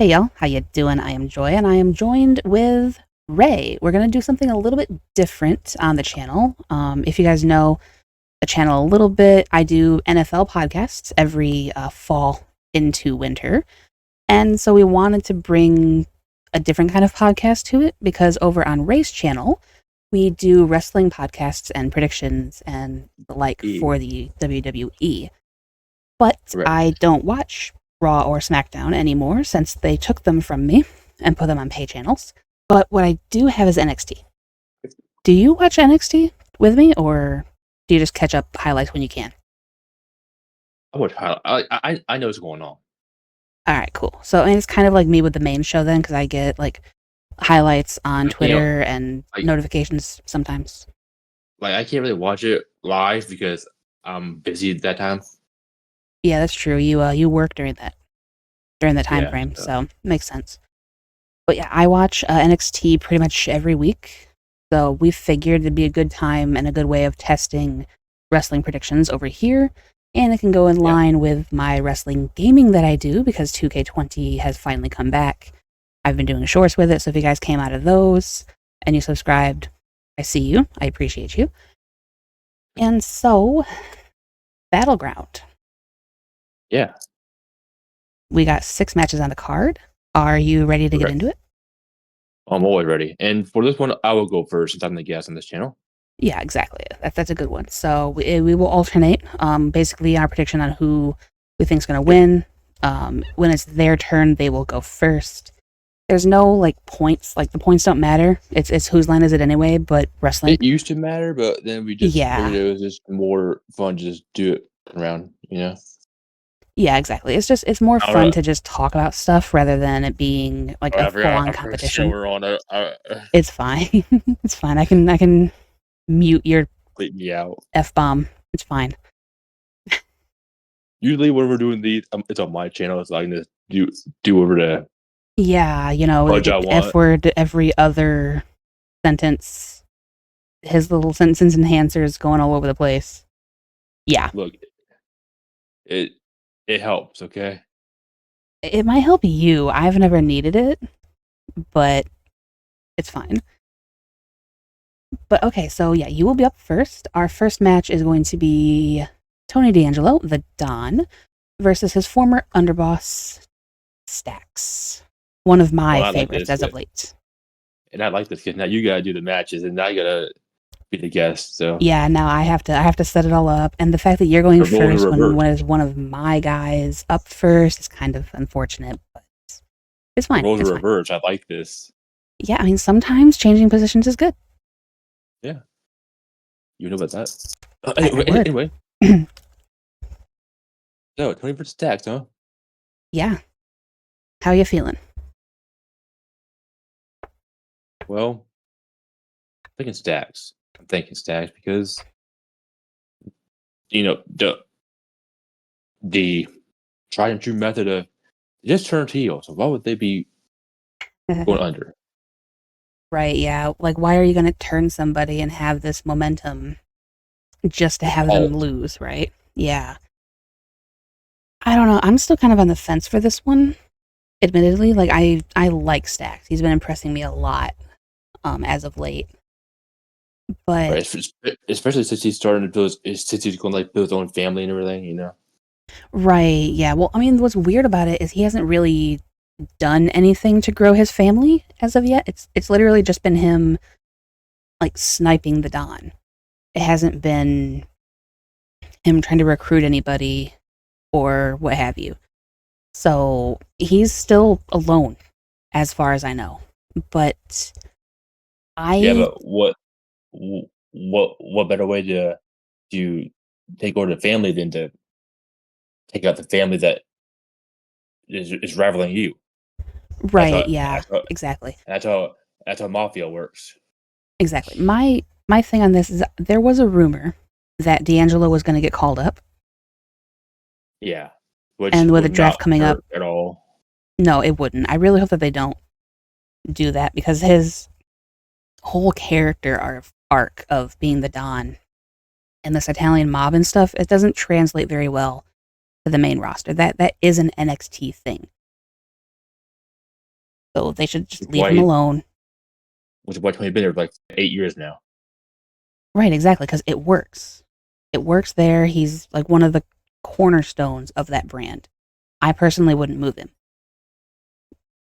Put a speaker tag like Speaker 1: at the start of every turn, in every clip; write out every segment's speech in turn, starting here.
Speaker 1: Hey y'all, how you doing? I am Joy, and I am joined with Ray. We're gonna do something a little bit different on the channel. If you guys know the channel a little bit, I do NFL podcasts every fall into winter, and so we wanted to bring a different kind of podcast to it because over on Ray's channel, we do wrestling podcasts and predictions and the like
Speaker 2: E.
Speaker 1: for the WWE. But
Speaker 2: Right.
Speaker 1: I don't watch Raw or SmackDown anymore since they took them from me and put them on pay channels. But what I do have is NXT. Do you watch NXT with me, or do you just catch up highlights when you can?
Speaker 2: I know what's going on.
Speaker 1: All right, cool. So I mean, it's kind of like me with the main show then, because I get like highlights on
Speaker 2: You know,
Speaker 1: Twitter and
Speaker 2: like
Speaker 1: notifications sometimes.
Speaker 2: I can't really watch it live because I'm busy at that time.
Speaker 1: Yeah, that's true. You work during the time
Speaker 2: Yeah.
Speaker 1: frame, so makes sense. But yeah, I watch NXT pretty much every week. So we figured it'd be a good time and a good way of testing wrestling predictions over here. And it can go in
Speaker 2: Yeah.
Speaker 1: line with my wrestling gaming that I do because 2K20 has finally come back. I've been doing shorts with it. So if you guys came out of those and you subscribed, I see you. I appreciate you. And so, Battleground.
Speaker 2: Yeah.
Speaker 1: We got 6 matches on the card. Are you ready to get
Speaker 2: Right.
Speaker 1: into it?
Speaker 2: I'm always ready. And for this one, I will go first since I'm the guest on this channel.
Speaker 1: Yeah, exactly. That's a good one. So we will alternate. Basically, our prediction on who we think is going to win. When it's their turn, they will go first. There's no like points. Like the points don't matter. It's whose line is it anyway. But wrestling,
Speaker 2: It used to matter, but then we just
Speaker 1: yeah,
Speaker 2: figured it was just more fun to just do it around.
Speaker 1: yeah, exactly. It's more
Speaker 2: I don't
Speaker 1: fun
Speaker 2: know.
Speaker 1: to just talk about stuff rather than it being like a
Speaker 2: I
Speaker 1: full
Speaker 2: forgot
Speaker 1: on
Speaker 2: I forgot the show
Speaker 1: competition.
Speaker 2: we're on.
Speaker 1: It's fine. It's fine. I can mute your
Speaker 2: Bleep me out.
Speaker 1: f-bomb. It's fine.
Speaker 2: Usually when we're doing these, it's on my channel, so I can just do over the
Speaker 1: Yeah,
Speaker 2: fudge I
Speaker 1: the F
Speaker 2: want.
Speaker 1: word every other sentence. His little sentence enhancers going all over the place. Yeah,
Speaker 2: Look, it it helps, okay?
Speaker 1: it might help you. I've never needed it, but it's fine. But okay, so yeah, you will be up first. Our first match is going to be Tony D'Angelo, the Don, versus his former underboss, Stax. One of
Speaker 2: Well,
Speaker 1: my
Speaker 2: I like
Speaker 1: favorites
Speaker 2: this,
Speaker 1: as of late.
Speaker 2: and I like this because now you gotta do the matches, and I gotta be the guest. So
Speaker 1: Yeah, now I have to set it all up, and the fact that you're going
Speaker 2: the roles are
Speaker 1: first when
Speaker 2: reversed.
Speaker 1: is one of my guys up first is kind of unfortunate, but it's
Speaker 2: The
Speaker 1: fine.
Speaker 2: roles are
Speaker 1: It's fine.
Speaker 2: reversed. I like this.
Speaker 1: Yeah, I mean sometimes changing positions is good.
Speaker 2: Yeah, you know about that.
Speaker 1: I would.
Speaker 2: Anyway, so 20 stacks, huh?
Speaker 1: Yeah. How you feeling?
Speaker 2: Well, I'm thinking stacks. I'm thinking stacks because the tried and true method of just turn heel. So why would they be going under?
Speaker 1: Right, yeah. Like why are you going to turn somebody and have this momentum just to have them
Speaker 2: Halt.
Speaker 1: lose, right? Yeah. I don't know. I'm still kind of on the fence for this one. Admittedly, like I like Stacks. He's been impressing me a lot as of late. But
Speaker 2: Right, especially since he's starting to build, since he's going to like build his own family and everything.
Speaker 1: right, yeah. Well, I mean, what's weird about it is he hasn't really done anything to grow his family as of yet. It's literally just been him like sniping the Don. It hasn't been him trying to recruit anybody or what have you. So he's still alone, as far as I know. But
Speaker 2: Yeah,
Speaker 1: I,
Speaker 2: but what better way to take over the family than to take out the family that is rivaling you? That's
Speaker 1: right,
Speaker 2: how
Speaker 1: yeah,
Speaker 2: that's how
Speaker 1: exactly,
Speaker 2: that's how that's how mafia works.
Speaker 1: exactly. My thing on this is there was a rumor that D'Angelo was going to get called up,
Speaker 2: Yeah, which
Speaker 1: and with the
Speaker 2: would
Speaker 1: draft
Speaker 2: not
Speaker 1: coming up,
Speaker 2: hurt at all.
Speaker 1: no, it wouldn't. I really hope that they don't do that because his whole character arc of being the Don and this Italian mob and stuff, it doesn't translate very well to the main roster. That is an NXT thing. So they should just leave him
Speaker 2: Why?
Speaker 1: alone.
Speaker 2: Which is why Tony's been there for like 8 years now.
Speaker 1: Right, exactly, because it works. It works there. He's like one of the cornerstones of that brand. I personally wouldn't move him.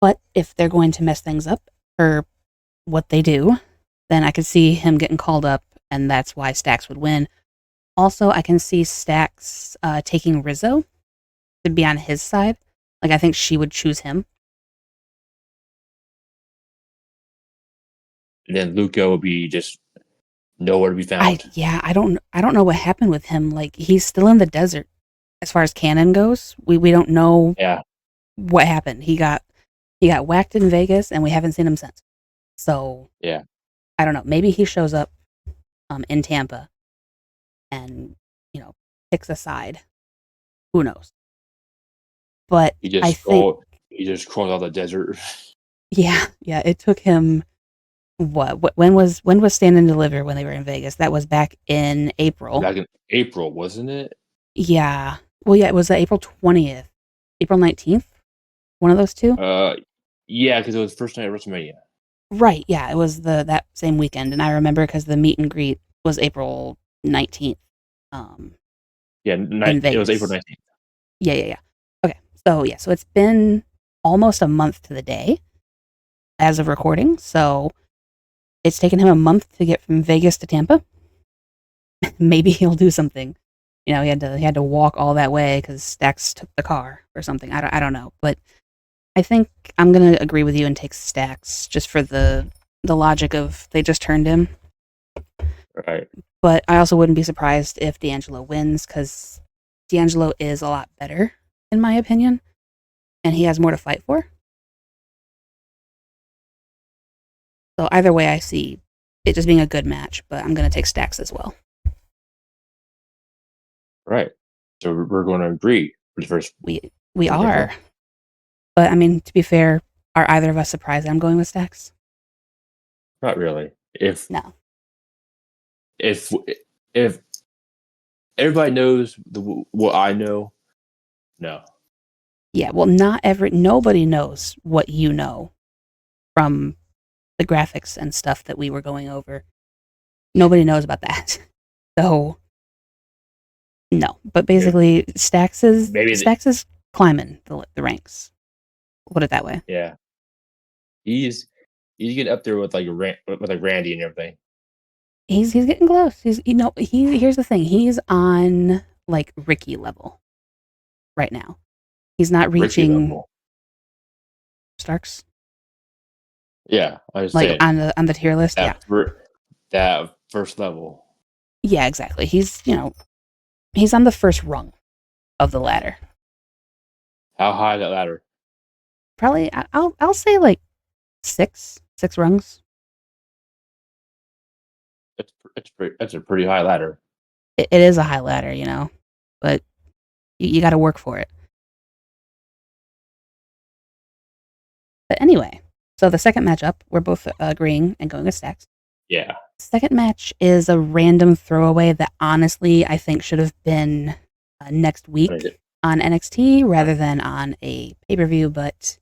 Speaker 1: But if they're going to mess things up for what they do, then I could see him getting called up, and that's why Stacks would win. Also, I can see Stacks taking Rizzo to be on his side. Like, I think she would choose him.
Speaker 2: And then Luca would be just nowhere to be found.
Speaker 1: I don't know what happened with him. Like, he's still in the desert as far as canon goes. We don't know
Speaker 2: Yeah.
Speaker 1: what happened. He got whacked in Vegas, and we haven't seen him since. So
Speaker 2: Yeah.
Speaker 1: I don't know. Maybe he shows up in Tampa and picks a side. Who knows? But
Speaker 2: He just crawled out of the desert.
Speaker 1: yeah, it took him when was Stand and Deliver when they were in Vegas? That was back in April.
Speaker 2: Back in April, wasn't it?
Speaker 1: Yeah. Well, yeah, it was April 20th, April 19th. One of those two.
Speaker 2: Yeah, because it was first night of WrestleMania.
Speaker 1: Right. Yeah, it was that same weekend, and I remember because the meet and greet was April 19th.
Speaker 2: Yeah,
Speaker 1: in Vegas.
Speaker 2: It was April 19th.
Speaker 1: Yeah. Okay. So it's been almost a month to the day as of recording. So it's taken him a month to get from Vegas to Tampa. Maybe he'll do something. He had to walk all that way because Stacks took the car or something. I don't know, but I think I'm gonna agree with you and take Stacks just for the logic of they just turned him.
Speaker 2: Right.
Speaker 1: But I also wouldn't be surprised if D'Angelo wins because D'Angelo is a lot better, in my opinion, and he has more to fight for. So either way, I see it just being a good match, but I'm going to take Stacks as well.
Speaker 2: Right. So we're going to agree for the first.
Speaker 1: We are. But I mean, to be fair, are either of us surprised I'm going with Stacks?
Speaker 2: Not really.
Speaker 1: No.
Speaker 2: If everybody knows what I know, no.
Speaker 1: Yeah, well, nobody knows what you know from the graphics and stuff that we were going over. Nobody knows about that. So, no. But basically, Stacks is climbing the ranks. Put it that way.
Speaker 2: Yeah. He's getting up there with like Randy and everything.
Speaker 1: He's getting close. Here's the thing. He's on like Ricky level right now. He's not reaching Starks.
Speaker 2: Yeah, I was
Speaker 1: like
Speaker 2: saying
Speaker 1: on the tier list.
Speaker 2: That first level.
Speaker 1: Yeah, exactly. He's he's on the first rung of the ladder.
Speaker 2: How high that ladder?
Speaker 1: Probably I'll say like six rungs.
Speaker 2: That's a pretty high ladder.
Speaker 1: It is a high ladder, but you got to work for it. But anyway, so the second matchup, we're both agreeing and going with Stacks.
Speaker 2: Yeah.
Speaker 1: Second match is a random throwaway that honestly I think should have been next week on NXT rather than on a pay-per-view, but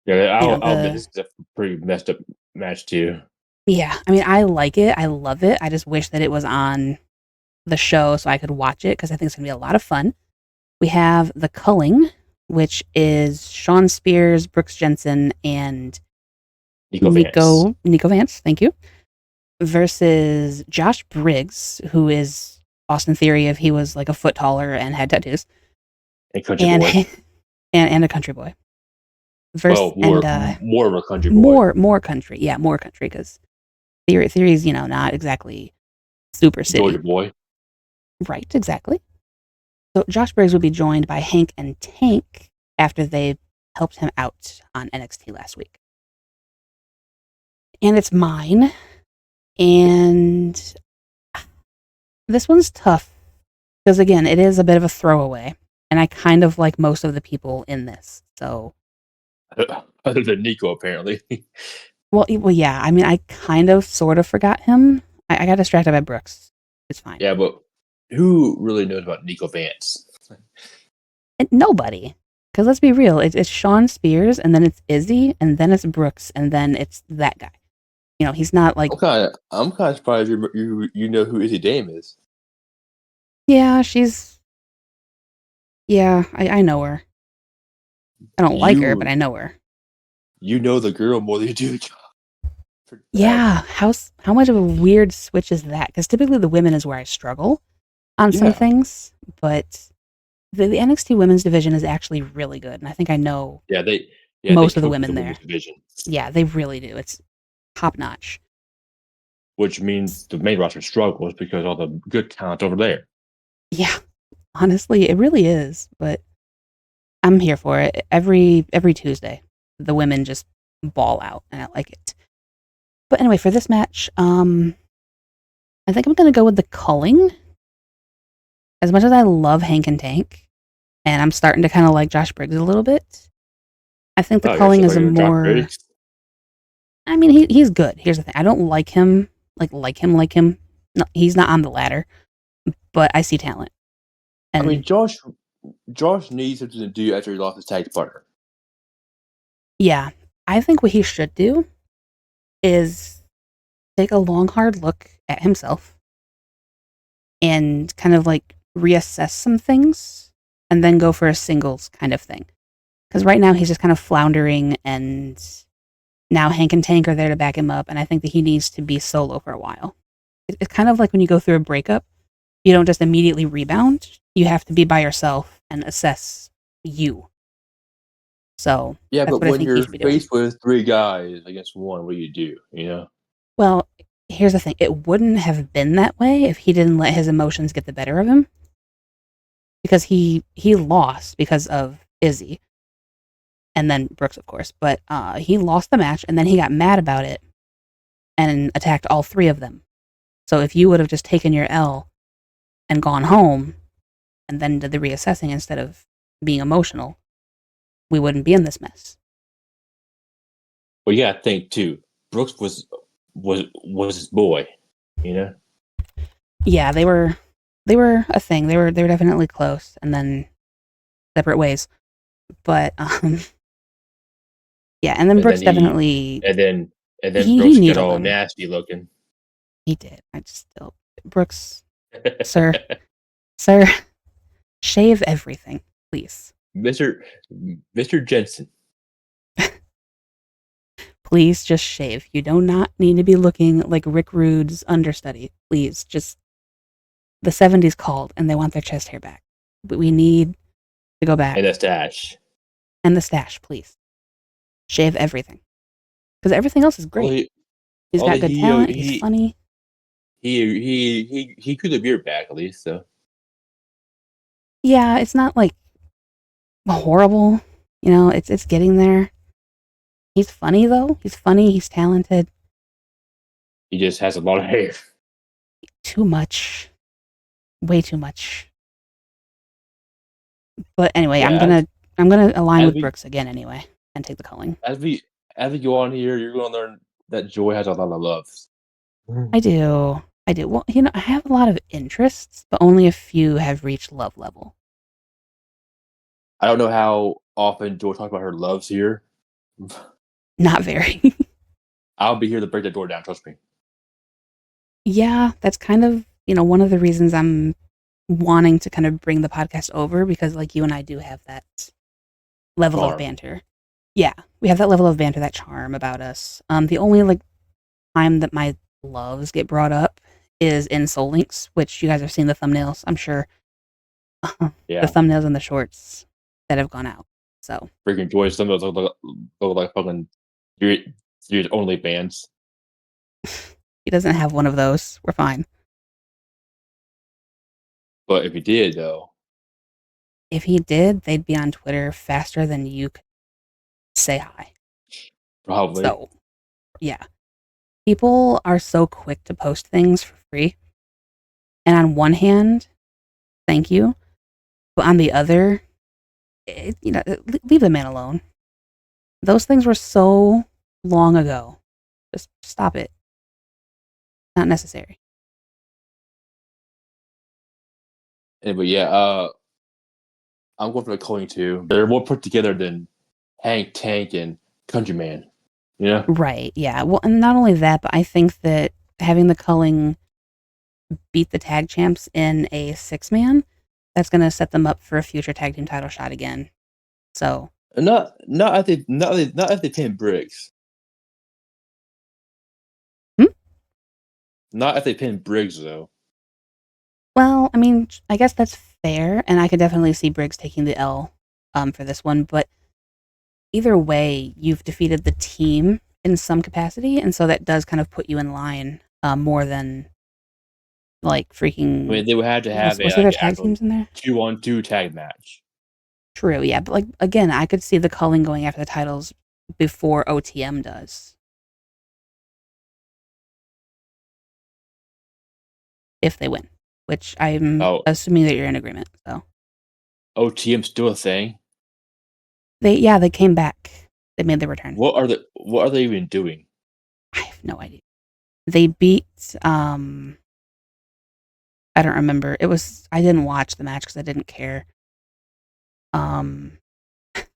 Speaker 2: yeah, I'll admit this is a pretty messed up match too.
Speaker 1: Yeah, I mean, I like it. I love it. I just wish that it was on the show so I could watch it because I think it's going to be a lot of fun. We have the Culling, which is Sean Spears, Brooks Jensen, and Nico Vance. Thank you. Versus Josh Briggs, who is Austin Theory if he was like a foot taller and had tattoos.
Speaker 2: And country boy.
Speaker 1: and a country boy.
Speaker 2: More of a country boy.
Speaker 1: More country. Yeah, more country because Theory's, not exactly super city.
Speaker 2: Georgia boy.
Speaker 1: Right, exactly. So Josh Briggs would be joined by Hank and Tank after they helped him out on NXT last week. And it's mine. And this one's tough because, again, it is a bit of a throwaway. And I kind of like most of the people in this. So,
Speaker 2: other than Nico, apparently.
Speaker 1: well, yeah. I mean, I kind of sort of forgot him. I got distracted by Brooks. It's fine.
Speaker 2: Yeah, but who really knows about Nico Vance?
Speaker 1: And nobody. Because let's be real, it's Sean Spears, and then it's Izzy, and then it's Brooks, and then it's that guy. You know, he's not like,
Speaker 2: I'm kind of surprised you know who Izzy Dame is.
Speaker 1: yeah, I know her. I don't like her, but
Speaker 2: You
Speaker 1: I know her.
Speaker 2: you know the girl more than you do the guy. For that,
Speaker 1: Yeah, how much of a weird switch is that? Because typically the women is where I struggle on some
Speaker 2: yeah,
Speaker 1: things, but the NXT women's division is actually really good, and I think I know
Speaker 2: yeah, they
Speaker 1: most of the
Speaker 2: cook with
Speaker 1: women
Speaker 2: the
Speaker 1: there.
Speaker 2: women's division,
Speaker 1: Yeah, they really do. It's top notch.
Speaker 2: which means the main roster struggles because all the good talent over there.
Speaker 1: Yeah, honestly, it really is. But I'm here for it. Every Tuesday, the women just ball out, and I like it. But anyway, for this match, I think I'm gonna go with the culling. As much as I love Hank and Tank, and I'm starting to kind of like Josh Briggs a little bit, I think the
Speaker 2: Oh, you're
Speaker 1: culling
Speaker 2: so
Speaker 1: is a
Speaker 2: you're Josh
Speaker 1: more.
Speaker 2: Briggs.
Speaker 1: I mean, he's good. Here's the thing: I don't like him, like him. No, he's not on the ladder, but I see talent.
Speaker 2: I mean,
Speaker 1: And
Speaker 2: Josh needs something to do after he lost his tag partner.
Speaker 1: yeah, I think what he should do is take a long, hard look at himself and kind of like reassess some things and then go for a singles kind of thing. Because right now he's just kind of floundering, and now Hank and Tank are there to back him up. And I think that he needs to be solo for a while. It's kind of like when you go through a breakup, you don't just immediately rebound. You have to be by yourself and assess you. So
Speaker 2: Yeah,
Speaker 1: that's
Speaker 2: but
Speaker 1: what I
Speaker 2: when
Speaker 1: think he
Speaker 2: you're
Speaker 1: should be doing.
Speaker 2: faced with three guys against one, what do you do? You know?
Speaker 1: Well, here's the thing. It wouldn't have been that way if he didn't let his emotions get the better of him, because he lost because of Izzy and then Brooks, of course. But he lost the match, and then he got mad about it and attacked all three of them. So if you would have just taken your L and gone home and then did the reassessing instead of being emotional, we wouldn't be in this mess.
Speaker 2: Well, you gotta think too. Brooks was his boy. You know?
Speaker 1: Yeah, they were a thing. They were definitely close, and then separate ways. But yeah, and then
Speaker 2: And then
Speaker 1: Brooks
Speaker 2: he
Speaker 1: definitely
Speaker 2: and then and then
Speaker 1: he
Speaker 2: Brooks got
Speaker 1: needled
Speaker 2: all
Speaker 1: him.
Speaker 2: nasty looking.
Speaker 1: He did. I just still Brooks, sir, sir, shave everything, please.
Speaker 2: Mr. Mr. Jensen.
Speaker 1: Please just shave. You do not need to be looking like Rick Rude's understudy. Please, just the 70s called and they want their chest hair back. But we need to go
Speaker 2: And
Speaker 1: back.
Speaker 2: a stash.
Speaker 1: And the stash, please. Shave everything. Because everything else is
Speaker 2: All
Speaker 1: great.
Speaker 2: he
Speaker 1: He's
Speaker 2: all
Speaker 1: got good
Speaker 2: he
Speaker 1: talent. He's
Speaker 2: he
Speaker 1: funny.
Speaker 2: he grew the beard back at least, so
Speaker 1: Yeah, it's not like horrible. You know, it's getting there. He's funny though. He's funny. He's talented.
Speaker 2: he just has a lot of hair.
Speaker 1: Too much. Way too much. But anyway,
Speaker 2: Yeah,
Speaker 1: I'm gonna align
Speaker 2: as
Speaker 1: with
Speaker 2: we
Speaker 1: Brooks again anyway and take the culling.
Speaker 2: as we as we go on here, you're gonna learn that Joy has a lot of loves.
Speaker 1: I do. I do. Well, you know, I have a lot of interests, but only a few have reached love level.
Speaker 2: I don't know how often Joy talks about her loves here.
Speaker 1: Not very.
Speaker 2: I'll be here to break that door down, trust me.
Speaker 1: Yeah, that's kind of, you know, one of the reasons I'm wanting to kind of bring the podcast over, because like you and I do have that level of
Speaker 2: Charm.
Speaker 1: banter. Yeah, we have that level of banter, that charm about us. The only like time that my loves get brought up is in Soul Links, which you guys have seen the thumbnails, I'm sure. The
Speaker 2: Yeah.
Speaker 1: thumbnails and the shorts that have gone out. So
Speaker 2: Freaking Joy, some of those look like fucking serious, serious only bands.
Speaker 1: he doesn't have one of those. We're fine.
Speaker 2: But if he did though,
Speaker 1: If he did, they'd be on Twitter faster than you could say hi.
Speaker 2: probably.
Speaker 1: So yeah, people are so quick to post things for free. And on one hand, thank you. But on the other, you know, leave the man alone. Those things were so long ago. Just stop it. Not necessary.
Speaker 2: But yeah, I'm going for the culling too. They're more put together than Hank, Tank, and Countryman. You know?
Speaker 1: Right, yeah. Well, and not only that, but I think that having the culling beat the tag champs in a 6-man, that's going to set them up for a future tag team title shot again. So
Speaker 2: Not if they pin Briggs.
Speaker 1: Hmm?
Speaker 2: Not if they pin Briggs though.
Speaker 1: Well, I mean, I guess that's fair, and I could definitely see Briggs taking the L for this one. But either way, you've defeated the team in some capacity, and so that does kind of put you in line more than like
Speaker 2: I
Speaker 1: freaking.
Speaker 2: mean, they would have to have
Speaker 1: Was
Speaker 2: a
Speaker 1: there
Speaker 2: like
Speaker 1: other
Speaker 2: an
Speaker 1: tag
Speaker 2: actual
Speaker 1: teams in there?
Speaker 2: 2-on-2 tag match.
Speaker 1: True, yeah, but like again, I could see the culling going after the titles before OTM does, if they win. Which I'm
Speaker 2: Oh,
Speaker 1: assuming that you're in agreement. So
Speaker 2: OTM still a thing.
Speaker 1: they came back. They made their return.
Speaker 2: What are they even doing?
Speaker 1: I have no idea. They beat I don't remember. I didn't watch the match because I didn't care. Um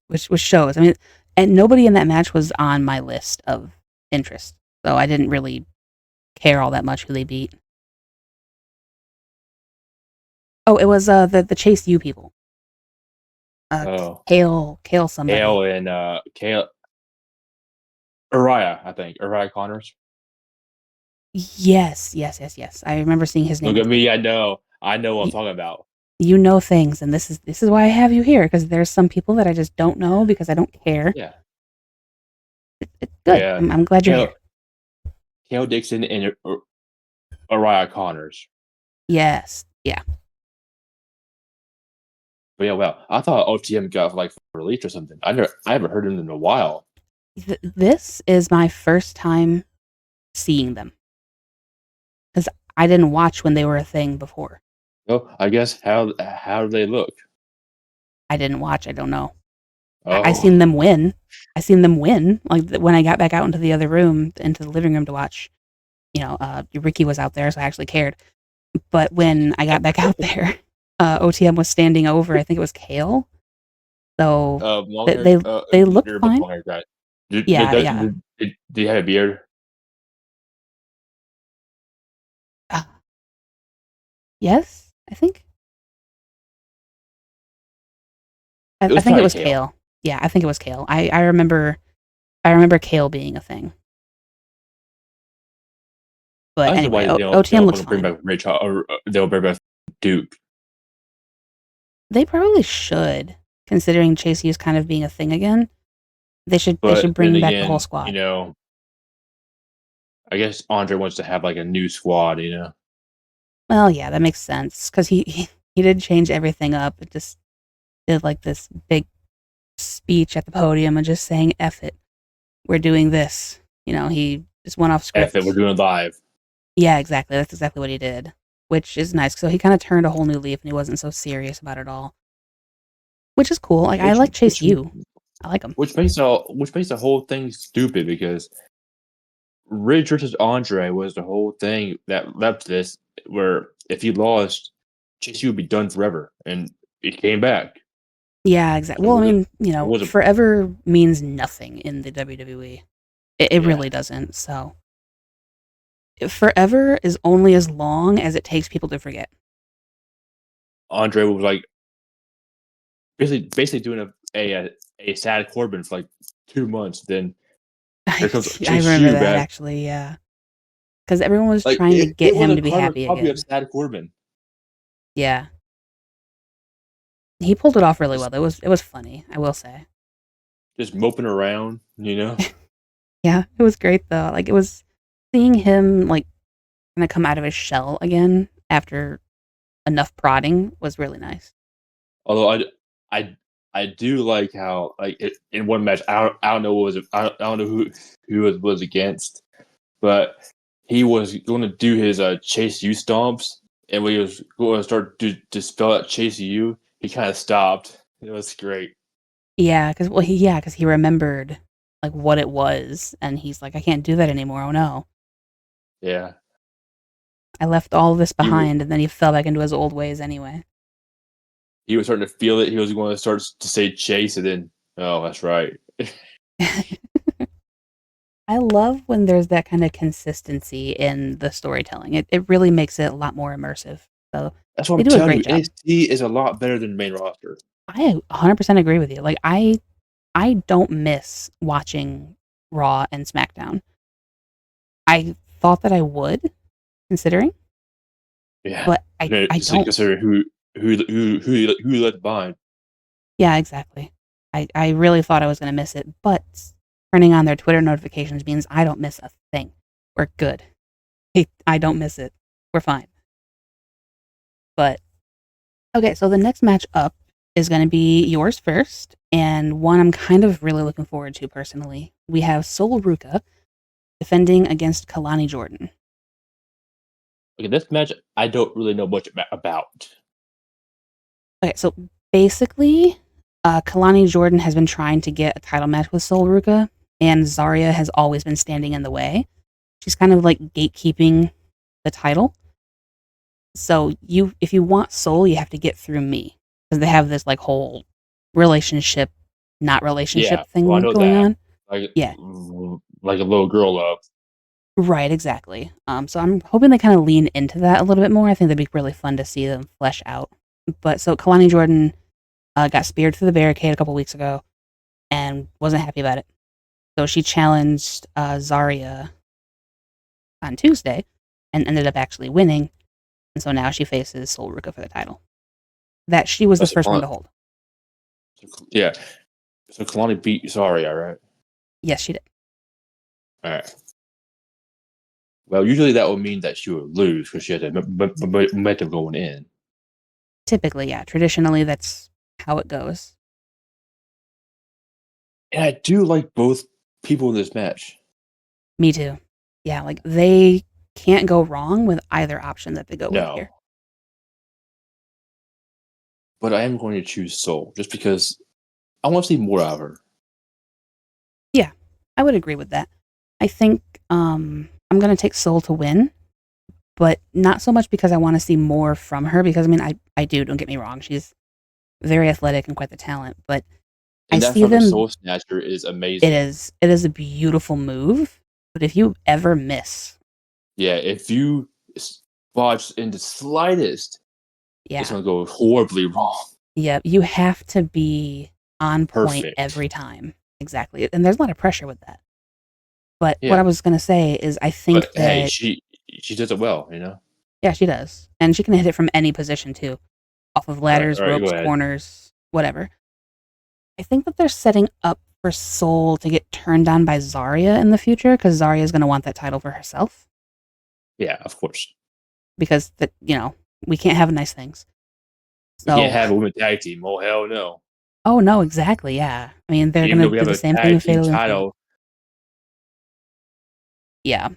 Speaker 1: which shows. I mean, and nobody in that match was on my list of interest. So I didn't really care all that much who they beat. Oh, it was the Chase U people.
Speaker 2: Oh,
Speaker 1: Kale somebody.
Speaker 2: Kale and Kale Uriah, I think Uriah Connors.
Speaker 1: Yes. I remember seeing his name
Speaker 2: Look
Speaker 1: on
Speaker 2: at
Speaker 1: Twitter.
Speaker 2: me, I know what I'm
Speaker 1: Y-
Speaker 2: talking about.
Speaker 1: You know things, and this is why I have you here because there's some people that I just don't know because I don't care.
Speaker 2: Yeah,
Speaker 1: It's
Speaker 2: but
Speaker 1: good.
Speaker 2: yeah,
Speaker 1: I'm glad you're
Speaker 2: Kale
Speaker 1: here.
Speaker 2: Kale Dixon and Uriah Connors.
Speaker 1: Yes, yeah.
Speaker 2: But yeah, well, I thought OTM got like released or something. I haven't heard them in a while.
Speaker 1: This is my first time seeing them because I didn't watch when they were a thing before.
Speaker 2: So I guess how do they look?
Speaker 1: I didn't watch. I don't know. I
Speaker 2: Oh,
Speaker 1: seen them win. I seen them win. Like when I got back out into the other room, into the living room to watch. Ricky was out there, so I actually cared. But when I got back out there, OTM was standing over. I think it was Kale. So
Speaker 2: long
Speaker 1: they
Speaker 2: hair,
Speaker 1: they, they looked
Speaker 2: beard, but
Speaker 1: fine.
Speaker 2: long hair guy.
Speaker 1: Yeah, yeah.
Speaker 2: Did he have a beard?
Speaker 1: Uh, yes, I think.
Speaker 2: It
Speaker 1: I
Speaker 2: was
Speaker 1: think it
Speaker 2: probably
Speaker 1: was
Speaker 2: Kale.
Speaker 1: Kale. Yeah, I think it was Kale. I remember Kale being a thing.
Speaker 2: I
Speaker 1: But
Speaker 2: don't know
Speaker 1: anyway,
Speaker 2: why they
Speaker 1: OTM
Speaker 2: don't
Speaker 1: looks
Speaker 2: want to bring
Speaker 1: fine.
Speaker 2: back Ray Charles or they'll bring back Duke.
Speaker 1: They probably should, considering Chase U's kind of being a thing again. They should
Speaker 2: But then
Speaker 1: bring back the whole
Speaker 2: again,
Speaker 1: squad.
Speaker 2: I guess Andre wants to have like a new squad.
Speaker 1: Well, yeah, that makes sense because he did change everything up. It just did like this big speech at the podium and just saying "F it, we're doing this." He just went off
Speaker 2: F it, we're
Speaker 1: script.
Speaker 2: doing live.
Speaker 1: Yeah, exactly. That's exactly what he did, which is nice. So he kind of turned a whole new leaf and he wasn't so serious about it all, which is cool. Like I
Speaker 2: Which
Speaker 1: like Chase
Speaker 2: which
Speaker 1: U. I like him.
Speaker 2: which makes the whole thing stupid because Ridge versus Andre was the whole thing that led to this. Where if he lost, Chase U would be done forever, and he came back.
Speaker 1: Yeah, exactly.
Speaker 2: So
Speaker 1: Well, I
Speaker 2: it
Speaker 1: mean,
Speaker 2: wasn't.
Speaker 1: forever means nothing in the WWE. It
Speaker 2: Yeah,
Speaker 1: really doesn't. So forever is only as long as it takes people to forget.
Speaker 2: Andre was like basically doing a sad Corbin for like 2 months. Then here
Speaker 1: I,
Speaker 2: comes
Speaker 1: I
Speaker 2: Chase
Speaker 1: remember
Speaker 2: U
Speaker 1: that
Speaker 2: back.
Speaker 1: actually. Yeah, because everyone was
Speaker 2: Like
Speaker 1: trying to get
Speaker 2: it was
Speaker 1: him
Speaker 2: a
Speaker 1: to be
Speaker 2: carbon
Speaker 1: happy
Speaker 2: copy of
Speaker 1: again.
Speaker 2: sad Corbin.
Speaker 1: Yeah, he pulled it off really well.
Speaker 2: Just
Speaker 1: It was funny. I will say.
Speaker 2: just moping around.
Speaker 1: Yeah, it was great though. Like it was seeing him like kind of come out of his shell again after enough prodding was really nice.
Speaker 2: Although I I do like how in one match I don't know what was it, I don't know who it was against, but he was going to do his Chase U stomps, and when he was going to start to spell out Chase U, he kind of stopped. It was great.
Speaker 1: Yeah, because he remembered like what it was, and he's like, I can't do that anymore. Oh no,
Speaker 2: Yeah,
Speaker 1: I left all of this
Speaker 2: he
Speaker 1: behind, and then he fell back into his old ways anyway.
Speaker 2: he was starting to feel it. He was going to start to say Chase, and then oh, that's right.
Speaker 1: I love when there's that kind of consistency in the storytelling. It really makes it a lot more immersive. So
Speaker 2: That's what
Speaker 1: they
Speaker 2: I'm
Speaker 1: do a
Speaker 2: telling you.
Speaker 1: great job.
Speaker 2: NXT is a lot better than the main roster.
Speaker 1: I 100% agree with you. Like I don't miss watching Raw and SmackDown. I thought that I would, considering,
Speaker 2: Yeah,
Speaker 1: but I
Speaker 2: just
Speaker 1: don't.
Speaker 2: consider who left behind.
Speaker 1: Yeah, exactly. I really thought I was going to miss it, but turning on their Twitter notifications means I don't miss a thing. We're good. I don't miss it. We're fine. But okay, so the next match up is going to be yours first, and one I'm kind of really looking forward to personally. We have Sol Ruka defending against KELANI Jordan.
Speaker 2: Okay, this match I don't really know much about.
Speaker 1: Okay, so basically, KELANI Jordan has been trying to get a title match with Sol Ruka, and Zarya has always been standing in the way. She's kind of like gatekeeping the title. So if you want Sol, you have to get through me because they have this like whole relationship, not
Speaker 2: Yeah,
Speaker 1: relationship
Speaker 2: well, I
Speaker 1: thing
Speaker 2: know
Speaker 1: going
Speaker 2: that.
Speaker 1: on.
Speaker 2: Like,
Speaker 1: Yeah,
Speaker 2: like a little girl love.
Speaker 1: right, exactly. So I'm hoping they kind of lean into that a little bit more. I think that'd be really fun to see them flesh out. But so KELANI Jordan got speared through the barricade a couple weeks ago and wasn't happy about it. So she challenged Zarya on Tuesday and ended up actually winning. And so now she faces Sol Ruka for the title that she was the
Speaker 2: That's
Speaker 1: first one to hold.
Speaker 2: yeah. So Kalani beat Zarya, right?
Speaker 1: Yes, she did.
Speaker 2: All right. Well, usually that would mean that she would lose because she had the momentum going in.
Speaker 1: Typically, yeah. Traditionally, that's how it goes.
Speaker 2: And I do like both people in this match.
Speaker 1: Me too. Yeah, like they can't go wrong with either option that they go with here.
Speaker 2: No, but I am going to choose Soul just because I want to see more of her.
Speaker 1: Yeah, I would agree with that. I think I'm going to take Soul to win, but not so much because I want to see more from her. Because I mean, I do. Don't get me wrong; she's very athletic and quite the talent. But I
Speaker 2: And that
Speaker 1: see
Speaker 2: fucking
Speaker 1: them.
Speaker 2: Soul Snatcher is amazing.
Speaker 1: It is a beautiful move. But if you ever miss,
Speaker 2: Yeah, if you botch in the slightest, it's
Speaker 1: yeah,
Speaker 2: going to go horribly wrong.
Speaker 1: yeah, you have to be on point
Speaker 2: Perfect.
Speaker 1: every time. Exactly. And there's a lot of pressure with that. But what I
Speaker 2: Yeah,
Speaker 1: was going to say is I think
Speaker 2: but hey,
Speaker 1: that,
Speaker 2: she does it well, you know.
Speaker 1: yeah, she does. And she can hit it from any position too, off of ladders,
Speaker 2: All right, go
Speaker 1: ropes,
Speaker 2: ahead.
Speaker 1: corners, whatever. I think that they're setting up for Soul to get turned on by Zarya in the future because Zarya is going to want that title for herself
Speaker 2: Yeah, of course.
Speaker 1: because we can't have nice things.
Speaker 2: We can't
Speaker 1: So,
Speaker 2: have a women tag team. Oh hell no!
Speaker 1: oh no, exactly. Yeah. I mean, they're going
Speaker 2: Even though
Speaker 1: to
Speaker 2: we
Speaker 1: do
Speaker 2: have
Speaker 1: the
Speaker 2: a
Speaker 1: same thing
Speaker 2: tag
Speaker 1: with
Speaker 2: team
Speaker 1: Fatal Infield.
Speaker 2: title,
Speaker 1: Yeah.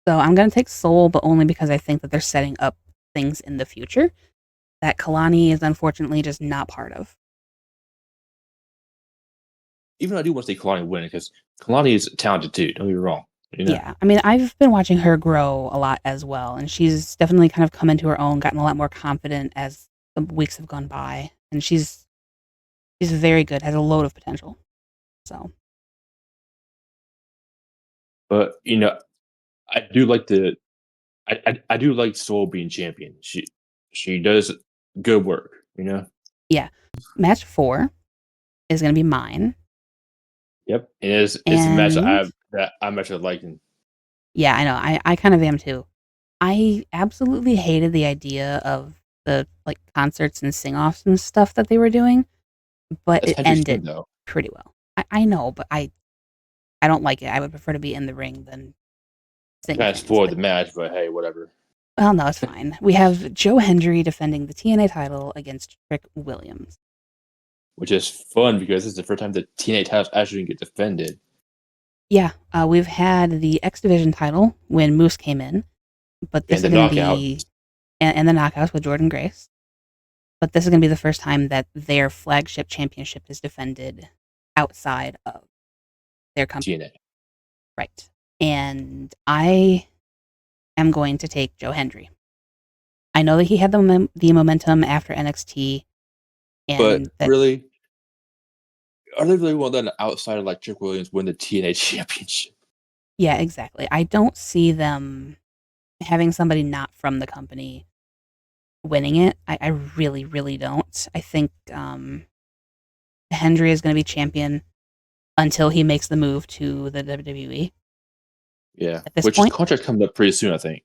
Speaker 1: So I'm going to take Soul, but only because I think that they're setting up things in the future that Kalani is unfortunately just not part of.
Speaker 2: even though I do want to see Kalani win because Kalani is talented too. Don't get me wrong. You know,
Speaker 1: Yeah. I mean, I've been watching her grow a lot as well, and she's definitely kind of come into her own, gotten a lot more confident as the weeks have gone by, and she's very good, has a load of potential. So,
Speaker 2: but you know, I do like the I do like Soul being champion. She does good work. You know.
Speaker 1: yeah. Match 4 is going to be mine,
Speaker 2: Yep. And it's a match
Speaker 1: and
Speaker 2: that I'm actually liking.
Speaker 1: yeah, I know. I kind of am too. I absolutely hated the idea of the like concerts and sing-offs and stuff that they were doing, but
Speaker 2: That's
Speaker 1: it
Speaker 2: Hendry's thing
Speaker 1: ended
Speaker 2: though.
Speaker 1: pretty well. I know, but I don't like it. I would prefer to be in the ring than sing
Speaker 2: Kind of
Speaker 1: things.
Speaker 2: spoiled
Speaker 1: But
Speaker 2: the match, but hey, whatever.
Speaker 1: well, no, it's fine. We have Joe Hendry defending the TNA title against Trick Williams.
Speaker 2: Which is fun because this is the first time the TNA titles actually get defended.
Speaker 1: Yeah, we've had the X Division title when Moose came in, but this
Speaker 2: And the
Speaker 1: is going to
Speaker 2: knockout.
Speaker 1: be and the knockouts with Jordan Grace. But this is going to be the first time that their flagship championship is defended outside of their company.
Speaker 2: TNA.
Speaker 1: Right. And I am going to take Joe Hendry. I know that he had the momentum after NXT,
Speaker 2: But
Speaker 1: and that
Speaker 2: really, are they really want that outside of like Trick Williams win the TNA championship?
Speaker 1: yeah, exactly. I don't see them having somebody not from the company winning it. I really, really don't. I think Hendry is going to be champion until he makes the move to the WWE.
Speaker 2: Yeah,
Speaker 1: At this
Speaker 2: which his
Speaker 1: point,
Speaker 2: contract coming up pretty soon, I think.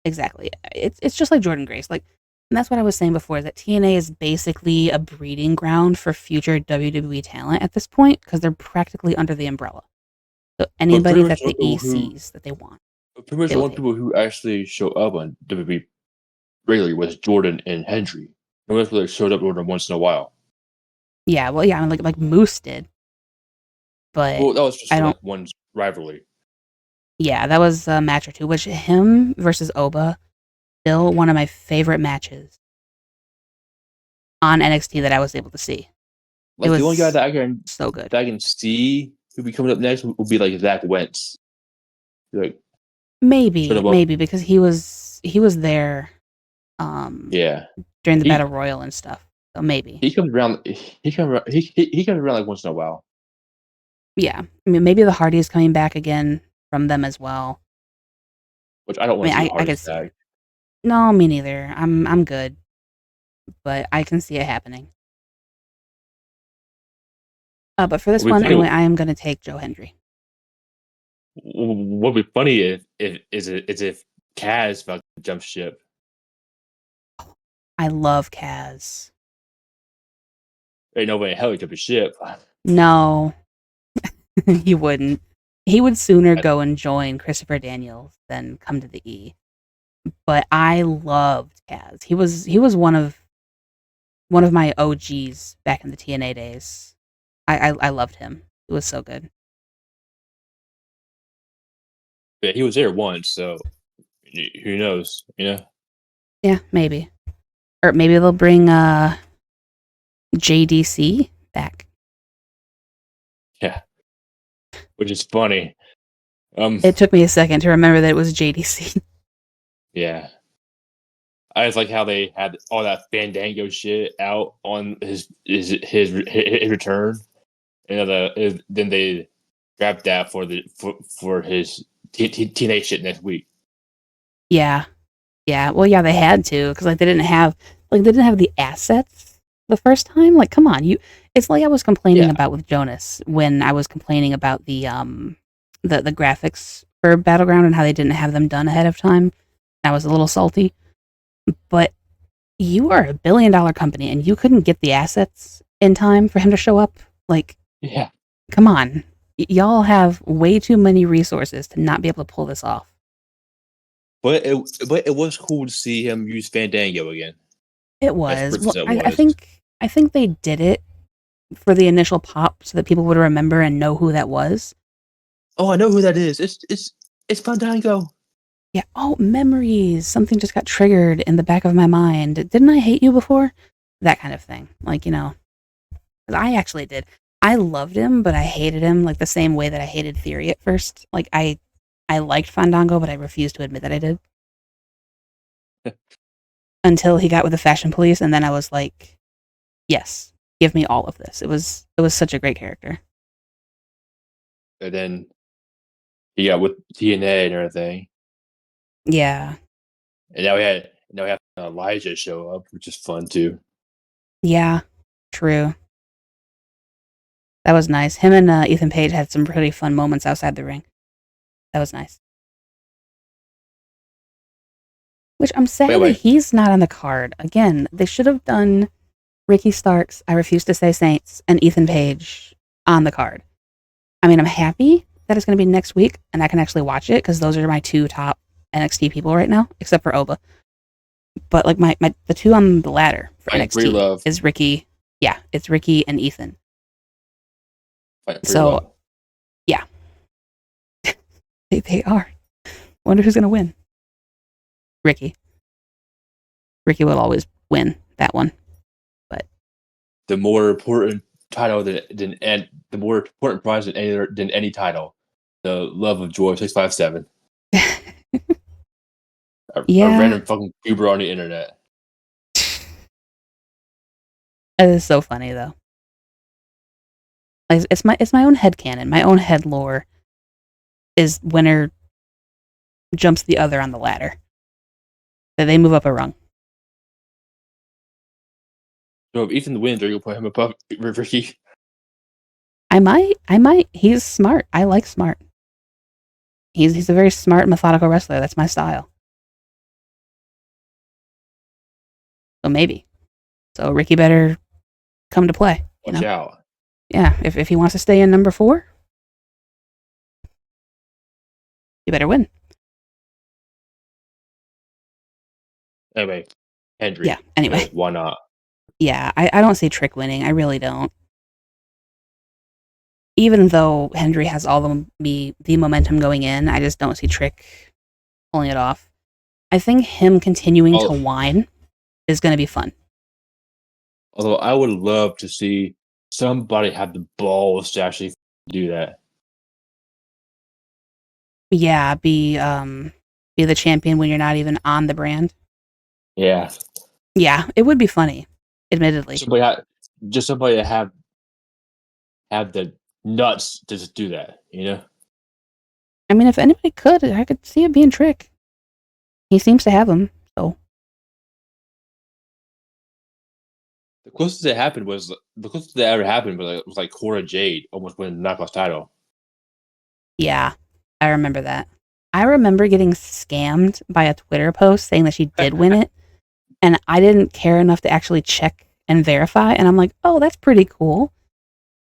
Speaker 1: exactly. It's just like Jordan Grace. Like, and that's what I was saying before. Is that TNA is basically a breeding ground for future WWE talent at this point because they're practically under the umbrella. So
Speaker 2: But pretty
Speaker 1: anybody
Speaker 2: much
Speaker 1: that
Speaker 2: the
Speaker 1: the E
Speaker 2: people who,
Speaker 1: sees that they want,
Speaker 2: pretty much
Speaker 1: they
Speaker 2: the
Speaker 1: will
Speaker 2: only
Speaker 1: take.
Speaker 2: people who actually show up on WWE regularly was Jordan and Hendry. No one else really showed up more than once in a while.
Speaker 1: Yeah, well, yeah, I mean, like Moose did, but
Speaker 2: Well, that was just
Speaker 1: I
Speaker 2: for
Speaker 1: don't.
Speaker 2: like one rivalry.
Speaker 1: Yeah, that was a match or two. Which him versus Oba, still one of my favorite matches on NXT that I was able to see. It
Speaker 2: Like the only guy
Speaker 1: was
Speaker 2: that
Speaker 1: so good.
Speaker 2: I can see who be coming up next will be like Zach Wentz. Like sort of
Speaker 1: Maybe because he was there
Speaker 2: yeah.
Speaker 1: during the Battle
Speaker 2: He
Speaker 1: Royal and stuff. So maybe.
Speaker 2: he comes around. He comes around like once in a while.
Speaker 1: Yeah. I mean maybe the Hardys coming back again from them as well.
Speaker 2: Which I don't
Speaker 1: I
Speaker 2: want
Speaker 1: mean
Speaker 2: to see the
Speaker 1: I could
Speaker 2: hardest
Speaker 1: see
Speaker 2: tag.
Speaker 1: it. No, me neither. I'm good, but I can see it happening. But for this
Speaker 2: What would
Speaker 1: one
Speaker 2: be
Speaker 1: anyway,
Speaker 2: funny?
Speaker 1: I am gonna take Joe Hendry.
Speaker 2: What would be funny if Kaz fucking jump ship.
Speaker 1: I love Kaz.
Speaker 2: Ain't no way in hell he jump a ship.
Speaker 1: No, he wouldn't. He would sooner go and join Christopher Daniels than come to the E. But I loved Kaz. He was one of my OGs back in the TNA days. I loved him. It was so good.
Speaker 2: Yeah, he was there once, so who knows? You know?
Speaker 1: Yeah, maybe. Or maybe they'll bring JDC back.
Speaker 2: Yeah, which is funny. Um,
Speaker 1: It took me a second to remember that it was JDC.
Speaker 2: yeah. I just like how they had all that Fandango shit out on his return, and then they grabbed that for his TNA shit next week.
Speaker 1: Yeah. Yeah. Well, yeah, they had to because like they didn't have the assets the first time. Like, come on, you. It's like I was complaining
Speaker 2: Yeah,
Speaker 1: about with Jonas when I was complaining about the graphics for Battleground and how they didn't have them done ahead of time. I was a little salty, but you are a $1 billion company and you couldn't get the assets in time for him to show up. Like,
Speaker 2: yeah.
Speaker 1: come on, y'all have way too many resources to not be able to pull this off.
Speaker 2: But it was cool to see him use Fandango again,
Speaker 1: It
Speaker 2: as
Speaker 1: was.
Speaker 2: Princess
Speaker 1: Well,
Speaker 2: it
Speaker 1: I
Speaker 2: was.
Speaker 1: think they did it for the initial pop so that people would remember and know who that was.
Speaker 2: Oh, I know who that is. It's Fandango.
Speaker 1: Yeah. Oh, memories. Something just got triggered in the back of my mind. Didn't I hate you before? That kind of thing. Like, 'cause I actually did. I loved him, but I hated him like the same way that I hated Theory at first. Like I liked Fandango, but I refused to admit that I did until he got with the Fashion Police, and then I was like, yes, give me all of this. It was such a great character.
Speaker 2: And then he got with TNA and everything.
Speaker 1: Yeah.
Speaker 2: And now we have Elijah show up, which is fun too.
Speaker 1: Yeah. True. That was nice. Him and Ethan Page had some pretty fun moments outside the ring. That was nice. Which I'm
Speaker 2: But
Speaker 1: sad that
Speaker 2: anyway,
Speaker 1: he's not on the card. Again, they should have done Ricky Starks, I Refuse to Say Saints, and Ethan Page on the card. I mean, I'm happy that it's going to be next week and I can actually watch it because those are my two top NXT people right now, except for Oba. But like the two on the ladder for
Speaker 2: fighting Free
Speaker 1: NXT
Speaker 2: Love,
Speaker 1: is Ricky. Yeah, it's Ricky and Ethan.
Speaker 2: fighting Free
Speaker 1: So
Speaker 2: Love.
Speaker 1: yeah, they are. Wonder who's going to win. Ricky. Ricky will always win that one. But
Speaker 2: The more important title and the more important prize than any title, the Love of Joy 657. A
Speaker 1: Yeah,
Speaker 2: random fucking goober on the internet.
Speaker 1: it is so funny though. Like, it's my own headcanon. My own head lore is winner jumps the other on the ladder. That they move up a rung.
Speaker 2: So if Ethan wins, are you gonna put him above Ricky?
Speaker 1: I might. He's smart. I like smart. He's a very smart, methodical wrestler. That's my style. So maybe. So Ricky better come to play. You
Speaker 2: Watch
Speaker 1: know?
Speaker 2: out.
Speaker 1: Yeah. If he wants to stay in number 4, you better win.
Speaker 2: Anyway,
Speaker 1: Yeah.
Speaker 2: Hendry.
Speaker 1: Anyway.
Speaker 2: Why not?
Speaker 1: Yeah. I don't see Trick winning. I really don't. Even though Hendry has all the momentum going in, I just don't see Trick pulling it off. I think him continuing to whine is going to be fun.
Speaker 2: Although I would love to see somebody have the balls to actually do that.
Speaker 1: Yeah, be the champion when you're not even on the brand.
Speaker 2: Yeah.
Speaker 1: Yeah, it would be funny, admittedly.
Speaker 2: Somebody to have the nuts to just do that, you know?
Speaker 1: I mean, if anybody could, I could see it being Trick. He seems to have them, so.
Speaker 2: The closest that ever happened was like Cora Jade almost winning the Knockouts title.
Speaker 1: Yeah, I remember that. I remember getting scammed by a Twitter post saying that she did win it, and I didn't care enough to actually check and verify, and I'm like, oh, that's pretty cool.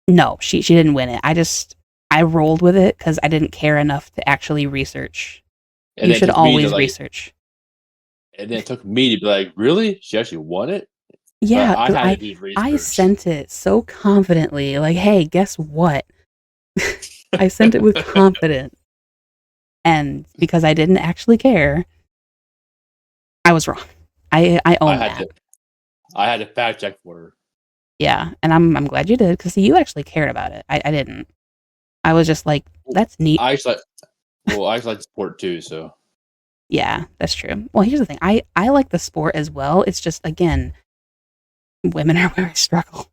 Speaker 1: No, she didn't win it. I rolled with it because I didn't care enough to actually research.
Speaker 2: And
Speaker 1: You should always research.
Speaker 2: And then it took me to be like, really? She actually won it?
Speaker 1: Yeah,
Speaker 2: But I had to do research.
Speaker 1: I sent it so confidently, like, hey, guess what? I sent it with confidence. And because I didn't actually care, I was wrong. I own that.
Speaker 2: I had to fact check for her.
Speaker 1: Yeah, and I'm glad you did, because you actually cared about it. I didn't. I was just like, that's neat.
Speaker 2: I actually like the sport too, so.
Speaker 1: Yeah, that's true. Well, here's the thing. I like the sport as well. It's just, again, women are where I struggle.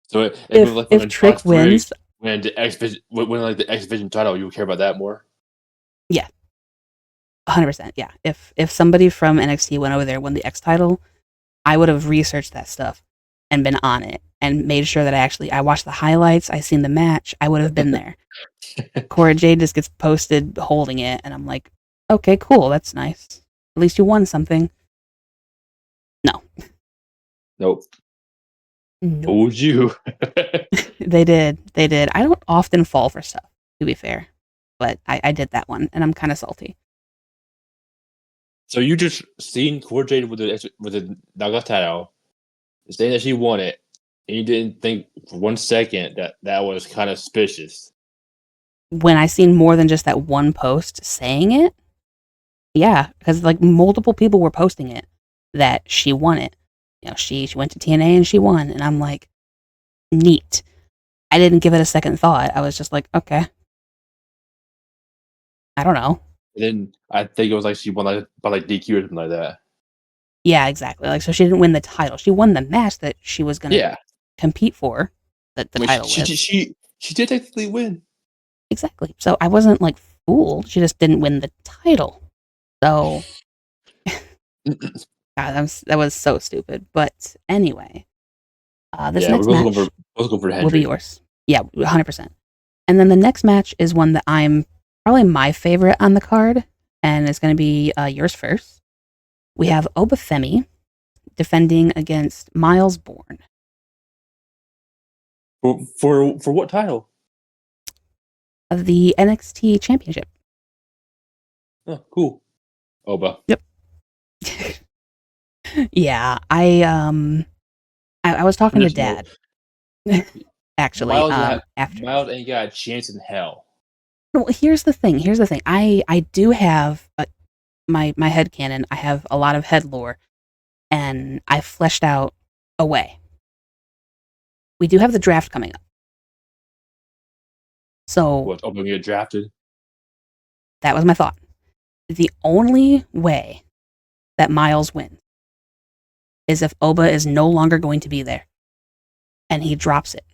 Speaker 2: So
Speaker 1: if Trick wins,
Speaker 2: when the X Division title, you would care about that more?
Speaker 1: Yeah. 100%. Yeah. If somebody from NXT went over there and won the X title, I would have researched that stuff and been on it and made sure that I watched the highlights, I seen the match, I would have been there. Cora Jade just gets posted holding it, and I'm like, okay, cool, that's nice. At least you won something. No.
Speaker 2: Nope. Told you.
Speaker 1: They did. I don't often fall for stuff, to be fair. But I did that one, and I'm kind of salty.
Speaker 2: So you just seen Cora Jade with the Naga title, saying that she won it, and you didn't think for 1 second that was kind of suspicious.
Speaker 1: When I seen more than just that one post saying it, yeah, because like multiple people were posting it that she won it. You know, she went to TNA and she won, and I'm like, neat. I didn't give it a second thought. I was just like, okay. I don't know.
Speaker 2: And then I think it was like she won by DQ or something like that.
Speaker 1: Yeah, exactly. Like, so she didn't win the title. She won the match that she was going to compete for. The title.
Speaker 2: She did technically win.
Speaker 1: Exactly. So I wasn't like fooled. She just didn't win the title. So God, that was so stupid. But anyway, this next match will be yours. Yeah, 100%. And then the next match is one that I'm probably my favorite on the card, and it's going to be yours first. We have FEMI defending against MYLES BORNE.
Speaker 2: For what title?
Speaker 1: Of the NXT Championship.
Speaker 2: Oh, cool. Oba.
Speaker 1: Yep. Yeah, I was talking to Dad. Actually, after
Speaker 2: MYLES ain't got a chance in hell.
Speaker 1: Well, here's the thing. I do have my headcanon. I have a lot of head lore, and I fleshed out a way. We do have the draft coming up. So
Speaker 2: What's going to get drafted?
Speaker 1: That was my thought. the only way that Myles wins is if Oba is no longer going to be there and he drops it.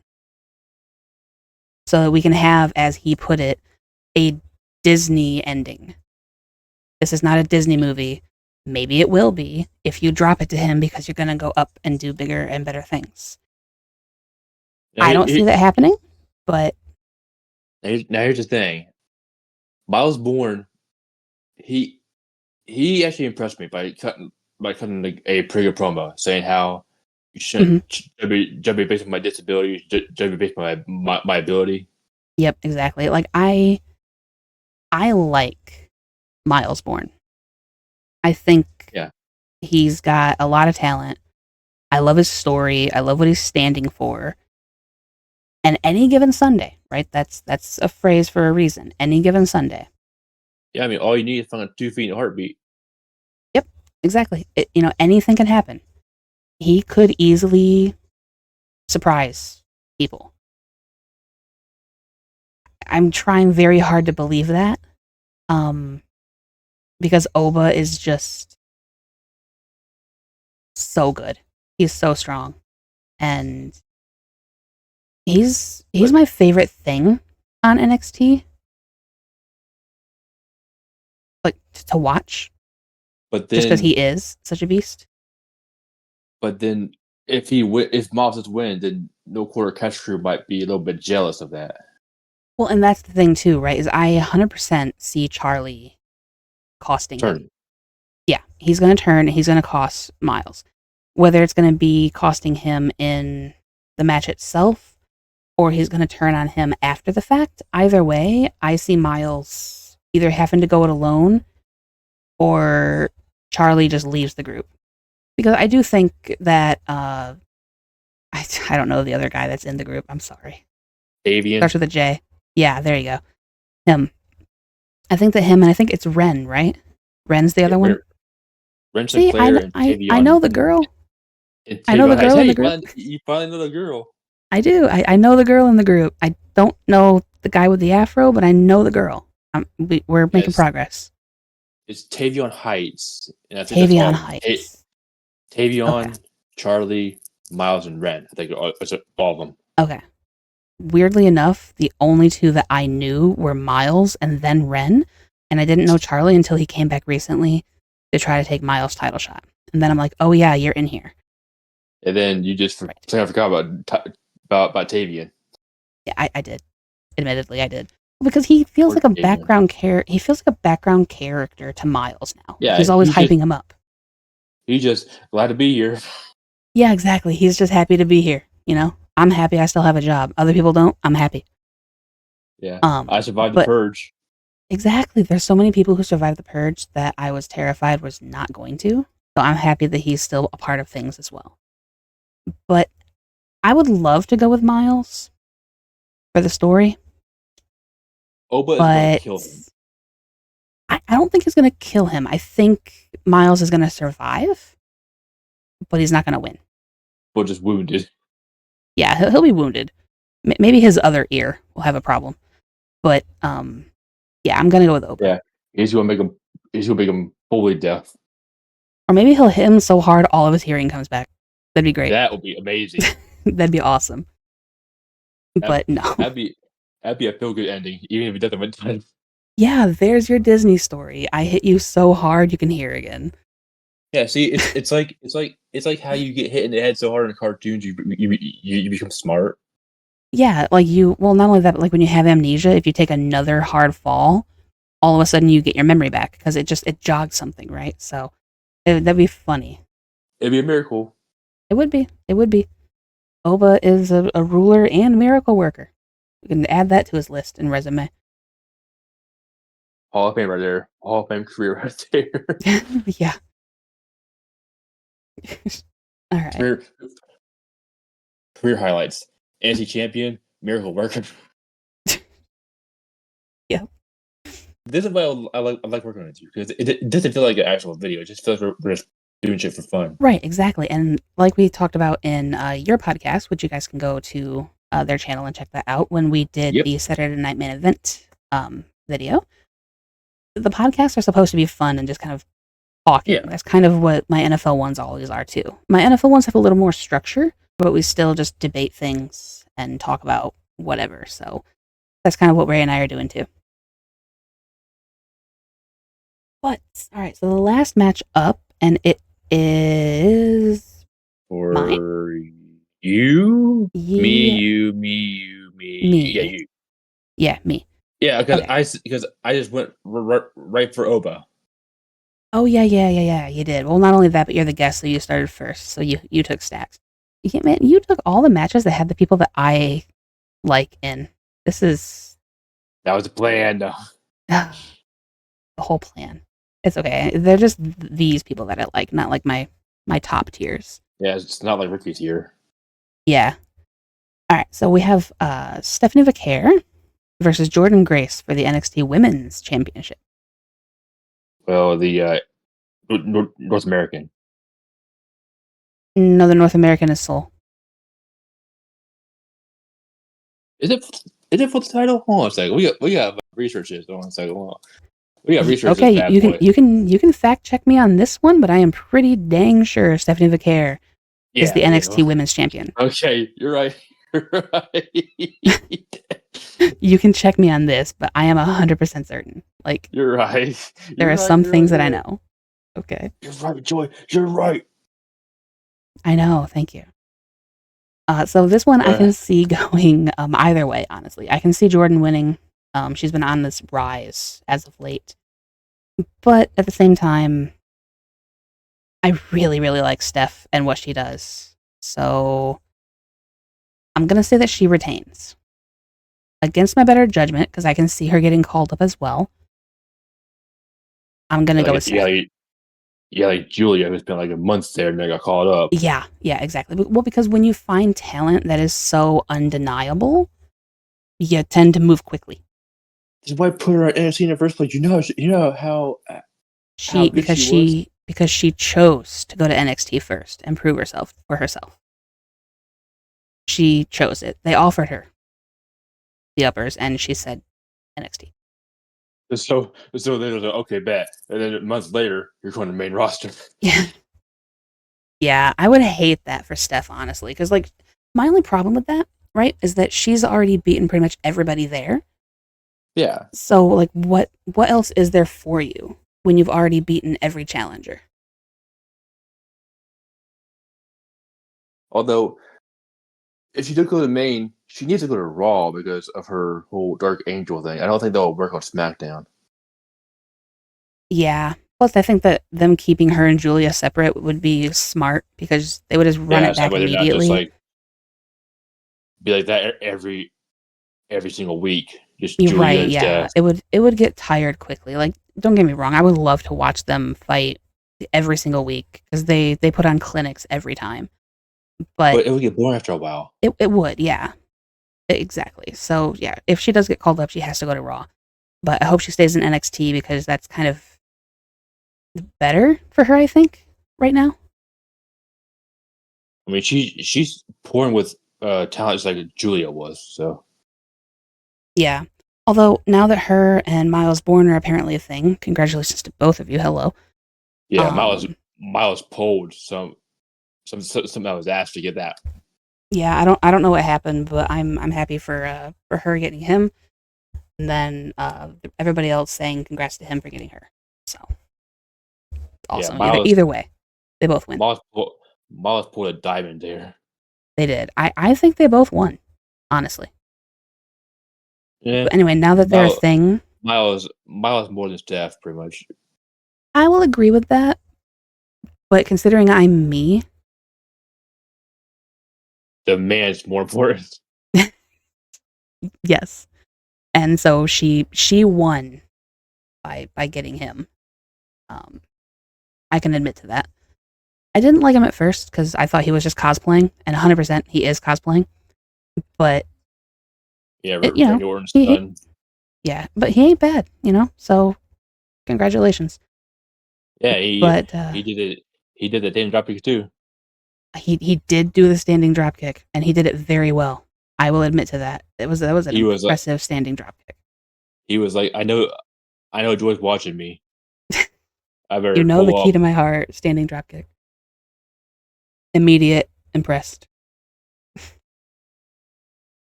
Speaker 1: So that we can have, as he put it, a Disney ending. This is not a Disney movie. Maybe it will be if you drop it to him because you're going to go up and do bigger and better things. I don't see that happening, but...
Speaker 2: Now here's the thing. Miles Bourne, he actually impressed me by cutting like a pretty good promo, saying how you shouldn't judge me based on my disability, judge me based on my ability.
Speaker 1: Yep, exactly. Like, I like Miles Bourne. I think he's got a lot of talent. I love his story. I love what he's standing for. And any given Sunday, right? That's a phrase for a reason. Any given Sunday.
Speaker 2: Yeah, I mean, all you need is find 2 feet in a heartbeat.
Speaker 1: Yep, exactly. Anything can happen. He could easily surprise people. I'm trying very hard to believe that. Because Oba is just so good. He's so strong. And he's my favorite thing on NXT. Like, to watch.
Speaker 2: But then,
Speaker 1: just because he is such a beast.
Speaker 2: But then if Miles wins, then no quarter catch crew might be a little bit jealous of that.
Speaker 1: Well, and that's the thing too, right? Is I 100% see Charlie costing him. Yeah, he's going to turn. He's going to cost Miles. Whether it's going to be costing him in the match itself, or he's going to turn on him after the fact. Either way, I see Miles either having to go it alone, or Charlie just leaves the group. Because I do think that I don't know the other guy that's in the group. I'm sorry.
Speaker 2: Avian.
Speaker 1: Starts with a J. Yeah, there you go. Him. I think that him, and I think it's Ren, right? Ren's the other one.
Speaker 2: Ren Sinclair
Speaker 1: I know the girl. I know the girl in the group.
Speaker 2: You finally know the girl.
Speaker 1: I do. I know the girl in the group. I don't know the guy with the afro, but I know the girl. We're making progress.
Speaker 2: It's Tavion Heights. And I think
Speaker 1: Tavion Heights.
Speaker 2: Tavion, okay. Charlie, Miles, and Ren. I think it's all of them.
Speaker 1: Okay. Weirdly enough, the only two that I knew were Miles and then Ren, and I didn't know Charlie until he came back recently to try to take Miles' title shot. And then I'm like, oh yeah, you're in here.
Speaker 2: And then you just I forgot about Tavion.
Speaker 1: Yeah, I did. Admittedly, I did. Because he feels like a background character. He feels like a background character to Miles now. Yeah, he's always hyping him up.
Speaker 2: He's just glad to be here.
Speaker 1: Yeah, exactly. He's just happy to be here. I'm happy I still have a job. Other people don't. I'm happy.
Speaker 2: Yeah. I survived the purge.
Speaker 1: Exactly. There's so many people who survived the purge that I was terrified was not going to. So I'm happy that he's still a part of things as well. But I would love to go with Miles for the story.
Speaker 2: Oba is going to kill him.
Speaker 1: I don't think he's going to kill him. I think Miles is going to survive, but he's not going to win.
Speaker 2: Well, just wounded.
Speaker 1: Yeah, he'll be wounded. Maybe his other ear will have a problem. But yeah, I'm gonna go with Oba.
Speaker 2: Yeah, he's gonna make him fully deaf.
Speaker 1: Or maybe he'll hit him so hard all of his hearing comes back. That'd be great.
Speaker 2: That would be amazing.
Speaker 1: That'd be awesome. But no,
Speaker 2: that'd be a feel good ending, even if it doesn't win time.
Speaker 1: Yeah, there's your Disney story. I hit you so hard you can hear again.
Speaker 2: Yeah, see, it's like how you get hit in the head so hard in cartoons, you become smart.
Speaker 1: Yeah, like not only that, but like when you have amnesia, if you take another hard fall, all of a sudden you get your memory back because it jogs something, right? So that'd be funny.
Speaker 2: It'd be a miracle.
Speaker 1: It would be. Oba is a ruler and miracle worker. We can add that to his list and resume.
Speaker 2: Hall of Fame right there. Hall of Fame career right there.
Speaker 1: Yeah. All right.
Speaker 2: Career highlights. NXT champion, miracle worker.
Speaker 1: Yeah.
Speaker 2: This is why I like working on it too, because it doesn't feel like an actual video. It just feels like we're just doing shit for fun.
Speaker 1: Right, exactly. And like we talked about in your podcast, which you guys can go to their channel and check that out, when we did the Saturday Night Main Event video, the podcasts are supposed to be fun and just kind of talking.
Speaker 2: Yeah.
Speaker 1: That's kind of what my NFL ones always are too. My NFL ones have a little more structure, but we still just debate things and talk about whatever. So that's kind of what Ray and I are doing too. But all right, so the last match up, and it is mine.
Speaker 2: For you,
Speaker 1: Yeah,
Speaker 2: me. Yeah,
Speaker 1: me.
Speaker 2: you.
Speaker 1: Yeah, me.
Speaker 2: Yeah,
Speaker 1: Okay.
Speaker 2: because I just went right for Oba.
Speaker 1: Oh yeah. You did. Well, not only that, but you're the guest, so you started first. So you took stacks. Man, you took all the matches that had the people that I like in. This is
Speaker 2: That was the plan.
Speaker 1: the whole plan. It's okay. They're just these people that I like, not like my top tiers.
Speaker 2: Yeah, it's not like Ricky's here.
Speaker 1: Yeah. All right. So we have Stephanie VAQUER versus Jordynne Grace for the NXT Women's Championship.
Speaker 2: Well, the North American.
Speaker 1: No, the North American is Soul.
Speaker 2: Is it for the title? Hold on a second. We got research this. Hold on a second. Hold on. We got research this
Speaker 1: Okay,
Speaker 2: bad
Speaker 1: you
Speaker 2: boy.
Speaker 1: you can fact check me on this one, but I am pretty dang sure Stephanie VAQUER is the NXT Women's Champion.
Speaker 2: Okay, you're right. You're right.
Speaker 1: You can check me on this, but I am 100% certain. Like,
Speaker 2: You're right.
Speaker 1: there are some things that I know. Okay.
Speaker 2: You're right, Joy. You're right.
Speaker 1: I know. Thank you. So this one I can see going either way. Honestly, I can see Jordynne winning. She's been on this rise as of late, but at the same time, I really like Steph and what she does. So I'm gonna say that she retains against my better judgment because I can see her getting called up as well. I'm gonna go with Steph.
Speaker 2: Yeah, like Julia, who's been like a month there and then got called up.
Speaker 1: Yeah, exactly. Well, because when you find talent that is so undeniable, you tend to move quickly.
Speaker 2: That's why I put her at NXT in the first place. You know how good she was?
Speaker 1: Because she chose to go to NXT first and prove herself for herself. She chose it. They offered her the uppers, and she said NXT.
Speaker 2: So they was like, okay, bet. And then months later, you're going to the main roster.
Speaker 1: Yeah, I would hate that for Steph, honestly, because like my only problem with that, right, is that she's already beaten pretty much everybody there.
Speaker 2: Yeah.
Speaker 1: So like, what else is there for you when you've already beaten every challenger?
Speaker 2: Although, if she did go to the main, she needs to go to Raw because of her whole Dark Angel thing. I don't think that will work on SmackDown.
Speaker 1: Yeah. Plus, I think that them keeping her and Julia separate would be smart because they would just run it back immediately.
Speaker 2: Not just, be like that every single week. Just
Speaker 1: You're
Speaker 2: Julia
Speaker 1: right. Yeah,
Speaker 2: Steph.
Speaker 1: it would get tired quickly. Like, don't get me wrong. I would love to watch them fight every single week because they put on clinics every time. But
Speaker 2: it would get boring after a while.
Speaker 1: It would. Yeah. Exactly. So yeah, if she does get called up, she has to go to Raw. But I hope she stays in NXT because that's kind of better for her, I think, right now.
Speaker 2: I mean, she's pouring with talent just like Julia was. So
Speaker 1: Yeah. Although now that her and MYLES BORNE are apparently a thing, congratulations to both of you. Hello.
Speaker 2: Yeah, MYLES pulled some I was asked to get that.
Speaker 1: Yeah, I don't know what happened, but I'm happy for her getting him, and then everybody else saying congrats to him for getting her. So awesome.
Speaker 2: Yeah,
Speaker 1: either way, they both win.
Speaker 2: MYLES pulled a diamond there.
Speaker 1: They did. I think they both won, honestly.
Speaker 2: Yeah.
Speaker 1: But anyway, now that they're a thing,
Speaker 2: MYLES more than Steph, pretty much.
Speaker 1: I will agree with that. But considering I'm me,
Speaker 2: the man's more important.
Speaker 1: Yes. And so she won by getting him. I can admit to that. I didn't like him at first because I thought he was just cosplaying, and 100% he is cosplaying. But
Speaker 2: yeah,
Speaker 1: Orton's son. Yeah, but he ain't bad, So congratulations.
Speaker 2: Yeah, he did it. He did the standing dropkick too.
Speaker 1: He did do the standing dropkick, and he did it very well. I will admit to that. That was an impressive standing dropkick.
Speaker 2: He was like, I know I know Joy's watching me. I better
Speaker 1: You know the
Speaker 2: pull
Speaker 1: key
Speaker 2: up.
Speaker 1: to my heart, standing dropkick. Immediate, impressed.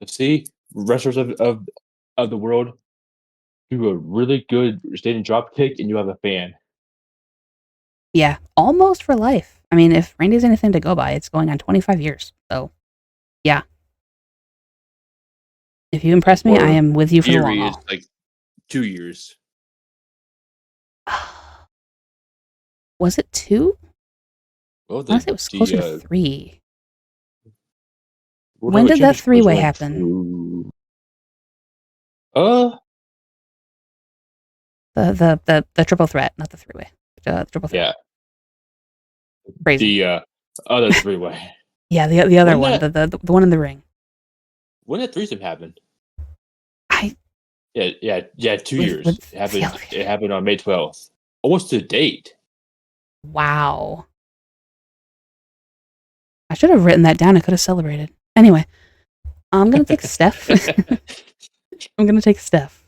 Speaker 2: See, wrestlers of the world do a really good standing drop kick, and you have a fan.
Speaker 1: Yeah, almost for life. I mean, if Randy's anything to go by, it's going on 25 years. So, yeah. If you impress me, I
Speaker 2: Or
Speaker 1: am with you for the long
Speaker 2: Theory is
Speaker 1: haul.
Speaker 2: like 2 years.
Speaker 1: Was it 2?
Speaker 2: Well,
Speaker 1: I want to say it was closer to 3.
Speaker 2: World
Speaker 1: When
Speaker 2: Heavyweight
Speaker 1: did that
Speaker 2: Championship was
Speaker 1: three-way
Speaker 2: what?
Speaker 1: happen?
Speaker 2: Uh,
Speaker 1: The triple threat, not the three-way. The triple threat.
Speaker 2: yeah.
Speaker 1: Crazy.
Speaker 2: The other three-way.
Speaker 1: Yeah, the other
Speaker 2: When
Speaker 1: one,
Speaker 2: that
Speaker 1: the one in the ring.
Speaker 2: when that threesome happened?
Speaker 1: I
Speaker 2: Yeah. 2 years.
Speaker 1: with
Speaker 2: It
Speaker 1: the
Speaker 2: happened.
Speaker 1: elevator.
Speaker 2: It happened on May 12th. Almost to date.
Speaker 1: Wow. I should have written that down. I could have celebrated. Anyway, I'm gonna take Steph. I'm gonna take Steph.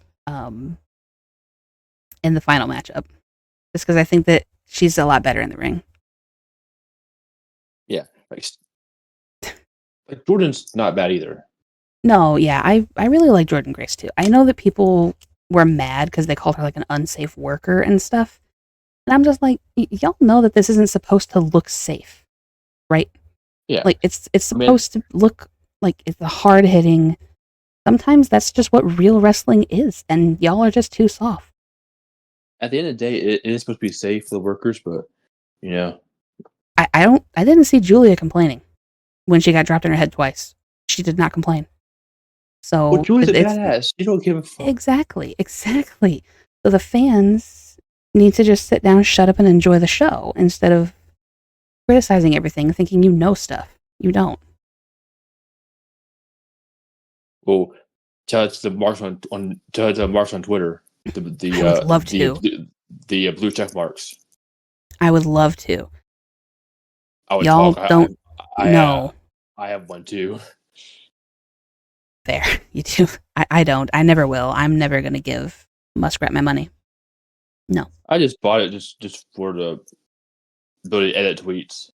Speaker 1: In the final matchup, just because I think that she's a lot better in the ring.
Speaker 2: Yeah, like Jordan's not bad either.
Speaker 1: No, yeah, I really like Jordynne Grace too. I know that people were mad because they called her like an unsafe worker and stuff, and I'm just like, y'all know that this isn't supposed to look safe, right?
Speaker 2: Yeah,
Speaker 1: Like it's
Speaker 2: I mean,
Speaker 1: supposed to look like it's a hard hitting. Sometimes that's just what real wrestling is, and y'all are just too soft.
Speaker 2: at the end of the day, it is supposed to be safe for the workers, but you know,
Speaker 1: I didn't see Julia complaining when she got dropped in her head twice. She did not complain.
Speaker 2: well,
Speaker 1: So
Speaker 2: Julie's a
Speaker 1: it's
Speaker 2: badass. You don't give a fuck.
Speaker 1: exactly. So the fans need to just sit down, shut up, and enjoy the show instead of criticizing everything, thinking you know stuff. You don't.
Speaker 2: Well, tell it to the marks tell it to the marks on Twitter. The
Speaker 1: I would love to.
Speaker 2: blue check marks.
Speaker 1: I would love to.
Speaker 2: I would
Speaker 1: Y'all
Speaker 2: talk.
Speaker 1: don't know.
Speaker 2: I have one too.
Speaker 1: There, you do. I don't. I never will. I'm never gonna give Muskrat my money. No,
Speaker 2: I just bought it just for the ability to edit tweets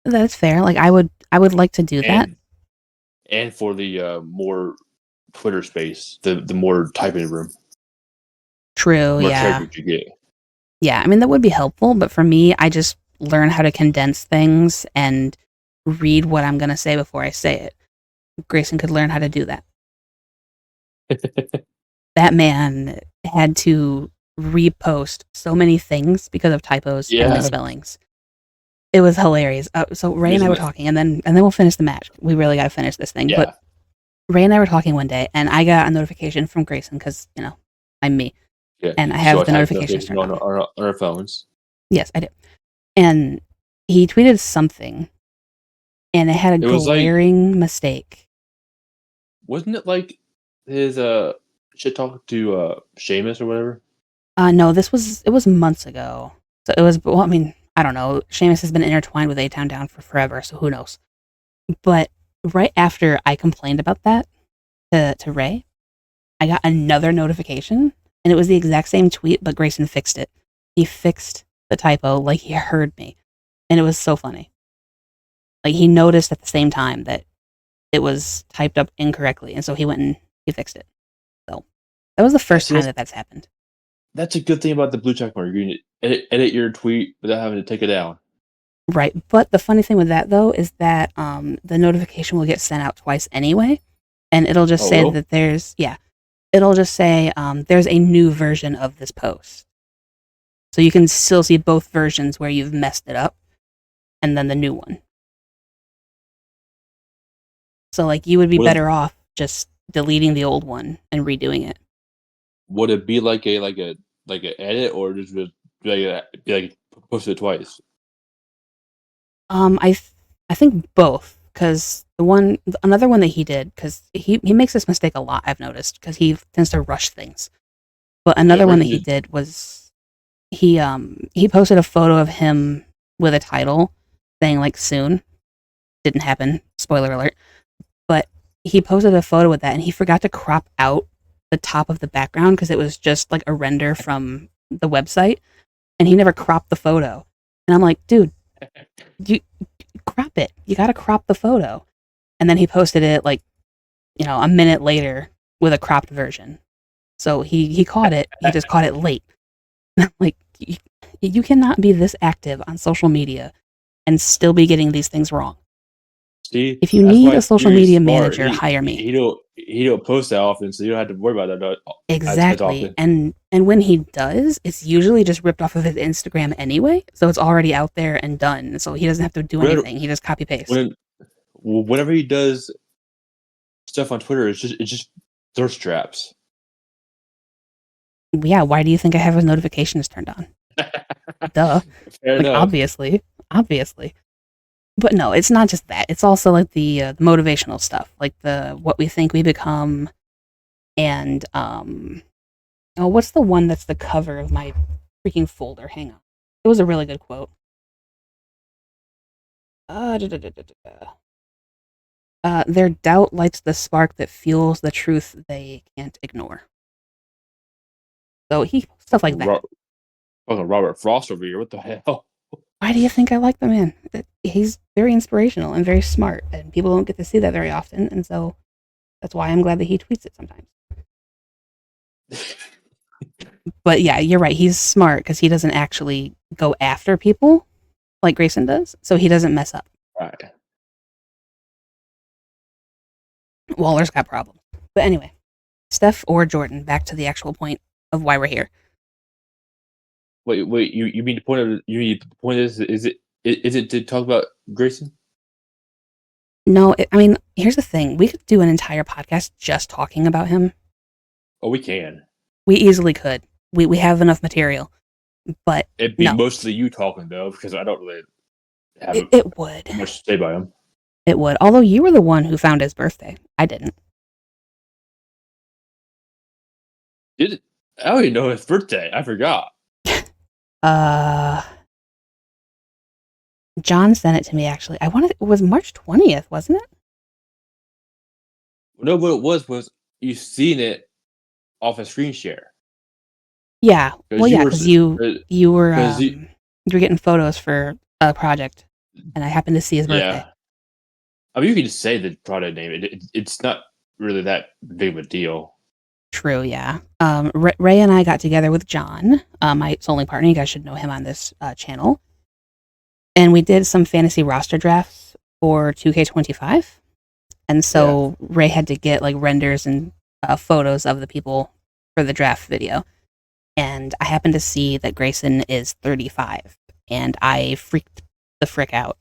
Speaker 1: that's fair. Like I would like to do that.
Speaker 2: and for the more Twitter space, the more typing room,
Speaker 1: True.
Speaker 2: the more
Speaker 1: Yeah.
Speaker 2: characters you get.
Speaker 1: Yeah. I mean that would be helpful, but for me, I just learn how to condense things and read what I'm gonna say before I say it. Grayson could learn how to do that. That man had to repost so many things because of typos and
Speaker 2: Yeah,
Speaker 1: misspellings. It was hilarious. So Ray and I were talking, and then we'll finish the match. We really got to finish this thing.
Speaker 2: yeah.
Speaker 1: But Ray and I were talking one day, and I got a notification from Grayson because I'm me,
Speaker 2: Yeah.
Speaker 1: and I
Speaker 2: So
Speaker 1: have the notifications turned
Speaker 2: on
Speaker 1: on.
Speaker 2: our phones.
Speaker 1: Yes, I do. And he tweeted something, and it had a
Speaker 2: It was like,
Speaker 1: glaring mistake.
Speaker 2: wasn't it like his shit talk to Seamus or whatever?
Speaker 1: No, it was months ago. So it was. Well, I mean, I don't know. Sheamus has been intertwined with A-Town Down for forever, so who knows? But right after I complained about that to Ray, I got another notification, and it was the exact same tweet, but Grayson fixed it. He fixed the typo like he heard me, and it was so funny. Like he noticed at the same time that it was typed up incorrectly, and so he went and he fixed it. So that was the first time that that's happened.
Speaker 2: That's a good thing about the blue check mark. You can edit your tweet without having to take it down.
Speaker 1: Right. But the funny thing with that though is that the notification will get sent out twice anyway, and it'll just say that it'll just say there's a new version of this post. So you can still see both versions where you've messed it up and then the new one. So like you would be better off just deleting the old one and redoing it.
Speaker 2: Would it be like a edit or just be like post it twice?
Speaker 1: I think both, because another one that he did, because he makes this mistake a lot, I've noticed, because he tends to rush things. But another one that he did was he posted a photo of him with a title saying like soon. Didn't happen, spoiler alert. But he posted a photo with that, and he forgot to crop out the top of the background because it was just like a render from the website, and he never cropped the photo. And I'm like, dude, you crop it. You got to crop the photo. And then he posted it like, a minute later with a cropped version. So he caught it. He just caught it late. And I'm like, you cannot be this active on social media and still be getting these things wrong.
Speaker 2: See,
Speaker 1: if you need a social media manager, hire me.
Speaker 2: He don't post that often, so you don't have to worry about that.
Speaker 1: Exactly. And when he does, it's usually just ripped off of his Instagram anyway, so it's already out there and done. So he doesn't have to do anything. He just copy paste.
Speaker 2: Whenever he does stuff on Twitter, it's just thirst traps.
Speaker 1: Yeah, why do you think I have his notifications turned on? Duh.
Speaker 2: Fair enough.
Speaker 1: Obviously. But no, it's not just that. It's also like the motivational stuff, like the what we think we become, and what's the one that's the cover of my freaking folder? Hang on, it was a really good quote. Their doubt lights the spark that fuels the truth they can't ignore. So stuff like that.
Speaker 2: Robert Frost over here. What the hell?
Speaker 1: Why do you think I like the man? He's very inspirational and very smart, and people don't get to see that very often, and so that's why I'm glad that he tweets it sometimes. But yeah, you're right. He's smart because he doesn't actually go after people like Grayson does, so he doesn't mess up.
Speaker 2: Right.
Speaker 1: Waller's got problems. But anyway, Steph or Jordan, back to the actual point of why we're here.
Speaker 2: Wait. You mean the point is it to talk about Grayson?
Speaker 1: No, I mean, here's the thing. We could do an entire podcast just talking about him.
Speaker 2: Oh, we can.
Speaker 1: We easily could. We have enough material. But
Speaker 2: it'd be mostly you talking though, because I don't really have
Speaker 1: it would
Speaker 2: much to say about him.
Speaker 1: It would. Although you were the one who found his birthday. I didn't.
Speaker 2: Did it? I don't even know his birthday. I forgot.
Speaker 1: John sent it to me actually. It was March 20th, wasn't it?
Speaker 2: No, what it was you seen it off a screen share.
Speaker 1: Yeah. Well, yeah, because you were getting photos for a project, and I happened to see his birthday.
Speaker 2: Yeah. I mean, you can just say the product name. It's not really that big of a deal.
Speaker 1: True, yeah. Ray and I got together with John, my soling partner. You guys should know him on this channel. And we did some fantasy roster drafts for 2K25. And so Ray had to get like renders and photos of the people for the draft video. And I happened to see that Grayson is 35. And I freaked the frick out.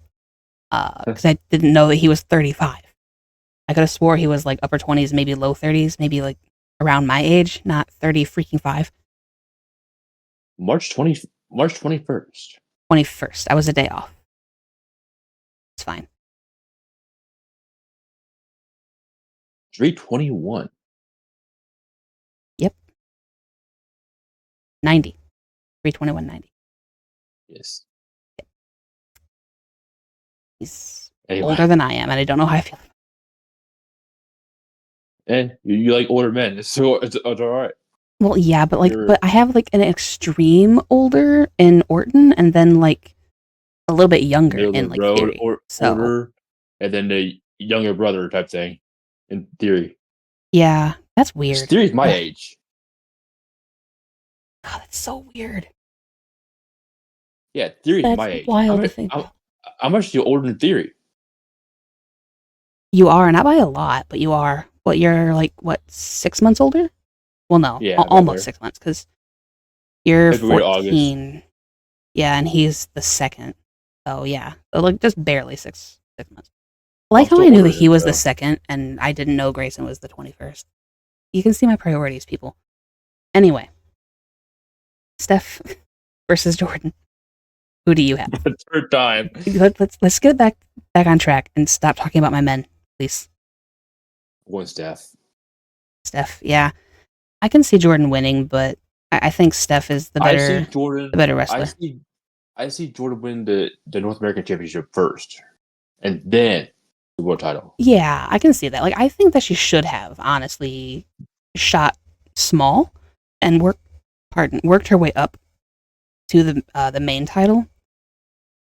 Speaker 1: Because I didn't know that he was 35. I could have swore he was like upper 20s, maybe low 30s, maybe like around my age, not 30 freaking 5.
Speaker 2: March 21st.
Speaker 1: 21st. I was a day off. It's fine.
Speaker 2: 321.
Speaker 1: Yep. 90. 321.90.
Speaker 2: Yes.
Speaker 1: Yep. He's older than I am, and I don't know how I feel.
Speaker 2: And you like older men, so it's all right.
Speaker 1: Well, yeah, but I have like an extreme older in Orton, and then like a little bit younger in like Theory.
Speaker 2: Older, and then the younger brother type thing in Theory.
Speaker 1: Yeah, that's weird.
Speaker 2: Theory's my age.
Speaker 1: God, that's so weird.
Speaker 2: Yeah, Theory's my age.
Speaker 1: Wild to think.
Speaker 2: I'm actually older than Theory.
Speaker 1: You are, not by a lot, but you are. What, you're like, 6 months older? Well, no, almost 6 months, because you're February, 14. August. Yeah, and he's the 2nd. So, yeah, so, like, just barely six months. I like how I knew that he was the 2nd, and I didn't know Grayson was the 21st. You can see my priorities, people. Anyway, Steph versus Jordan. Who do you have?
Speaker 2: Third time.
Speaker 1: Let's get back on track and stop talking about my men, please.
Speaker 2: One Steph,
Speaker 1: yeah. I can see Jordan winning, but I think Steph is the better wrestler.
Speaker 2: I see Jordan win the North American Championship first, and then the world title.
Speaker 1: Yeah, I can see that. Like, I think that she should have, honestly, shot small and worked her way up to the main title.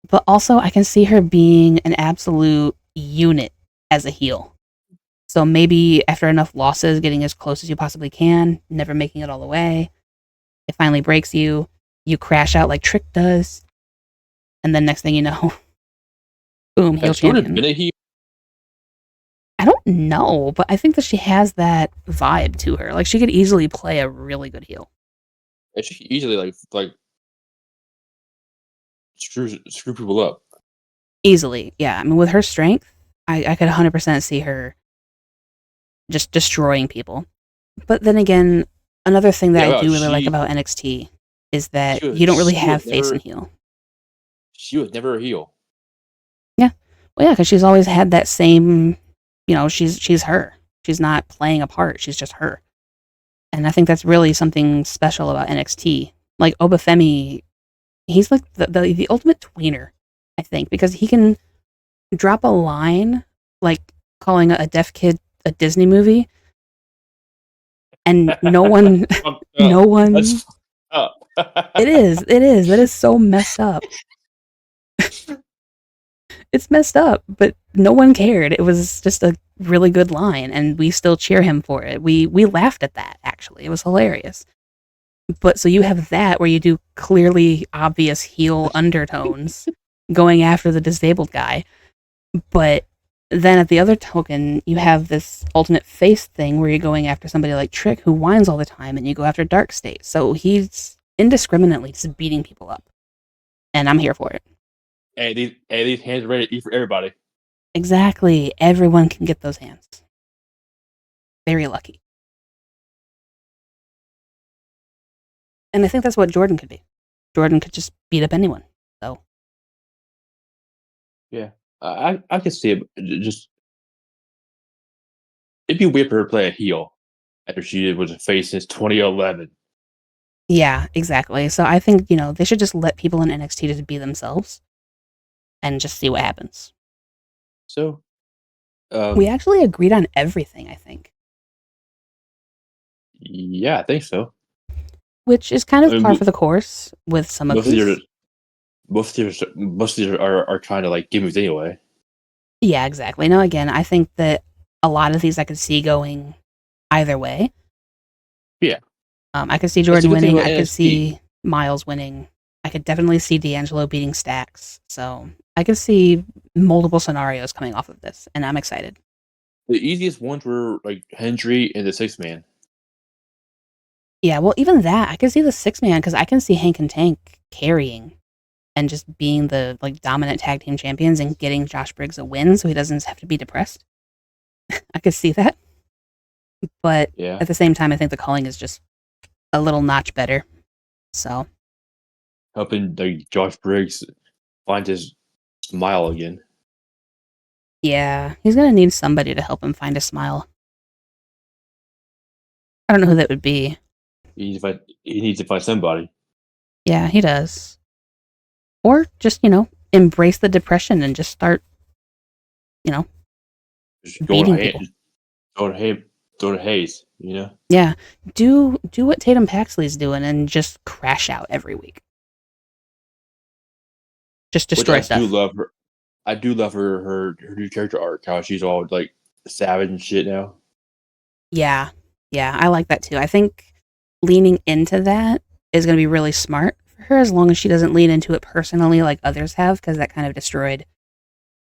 Speaker 1: But also, I can see her being an absolute unit as a heel. So maybe after enough losses, getting as close as you possibly can, never making it all the way, it finally breaks you. You crash out like Trick does, and then next thing you know, boom, heel
Speaker 2: Has Jordan
Speaker 1: champion.
Speaker 2: been a heel?
Speaker 1: I don't know, but I think that she has that vibe to her. Like she could easily play a really good heel.
Speaker 2: And she can easily like screw people up.
Speaker 1: Easily, yeah. I mean, with her strength, I could 100% see her just destroying people. But then again, another thing that
Speaker 2: Yeah,
Speaker 1: I
Speaker 2: well,
Speaker 1: do really like about NXT is that
Speaker 2: she
Speaker 1: you don't really
Speaker 2: she
Speaker 1: have
Speaker 2: was
Speaker 1: face
Speaker 2: never
Speaker 1: and heel.
Speaker 2: she was never a heel.
Speaker 1: Yeah, well, yeah, because she's always had that same, she's her. She's not playing a part. She's just her. And I think that's really something special about NXT. Like Obafemi, he's like the ultimate tweener, I think, because he can drop a line like calling a deaf kid a Disney movie, and no one, no one.
Speaker 2: That's up.
Speaker 1: It is. That is so messed up. It's messed up, but no one cared. It was just a really good line, and we still cheer him for it. We laughed at that. Actually, it was hilarious. But so you have that where you do clearly obvious heel undertones going after the disabled guy, but then at the other token, you have this alternate face thing where you're going after somebody like Trick who whines all the time, and you go after Dark State. So he's indiscriminately just beating people up, and I'm here for it.
Speaker 2: Hey, these hands are ready to eat for everybody.
Speaker 1: Exactly, everyone can get those hands. Very lucky, and I think that's what Jordan could be. Jordan could just beat up anyone. So
Speaker 2: Yeah, I can see it. Just it'd be weird for her to play a heel after she was a face since 2011.
Speaker 1: yeah, exactly. So I think they should just let people in NXT just be themselves and just see what happens.
Speaker 2: So,
Speaker 1: We actually agreed on everything, I think.
Speaker 2: yeah, I think so.
Speaker 1: Which is kind
Speaker 2: I
Speaker 1: of
Speaker 2: mean,
Speaker 1: par for the course with some of
Speaker 2: most of
Speaker 1: these.
Speaker 2: your most of these are kind of like gimmicks anyway.
Speaker 1: Yeah, exactly. No, again, I think that a lot of these I could see going either way.
Speaker 2: Yeah,
Speaker 1: I could see
Speaker 2: that's a
Speaker 1: Jordan
Speaker 2: good thing
Speaker 1: winning.
Speaker 2: about
Speaker 1: I could
Speaker 2: NXT.
Speaker 1: see Miles winning. I could definitely see D'Angelo beating Stacks. So I could see multiple scenarios coming off of this, and I'm excited.
Speaker 2: The easiest ones were like Hendry and the Six Man.
Speaker 1: Yeah, well, even that, I could see the 6-man because I can see Hank and Tank carrying and just being the dominant tag team champions and getting Josh Briggs a win so he doesn't have to be depressed. I could see that. But
Speaker 2: Yeah,
Speaker 1: at the same time, I think the calling is just a little notch better. So
Speaker 2: helping like Josh Briggs find his smile again.
Speaker 1: yeah, he's gonna need somebody to help him find a smile. I don't know who that would be.
Speaker 2: He needs to find somebody.
Speaker 1: Yeah, he does. Or just, embrace the depression and just start, you know,
Speaker 2: Just
Speaker 1: beating people.
Speaker 2: going to go to Hayes. You know.
Speaker 1: Yeah. Do what Tatum Paxley's doing and just crash out every week. Just
Speaker 2: Which
Speaker 1: destroy
Speaker 2: I do
Speaker 1: stuff.
Speaker 2: love her. I do love her new character arc. How she's all like savage and shit now.
Speaker 1: Yeah. Yeah, I like that too. I think leaning into that is going to be really smart for her as long as she doesn't lean into it personally like others have, because that kind of destroyed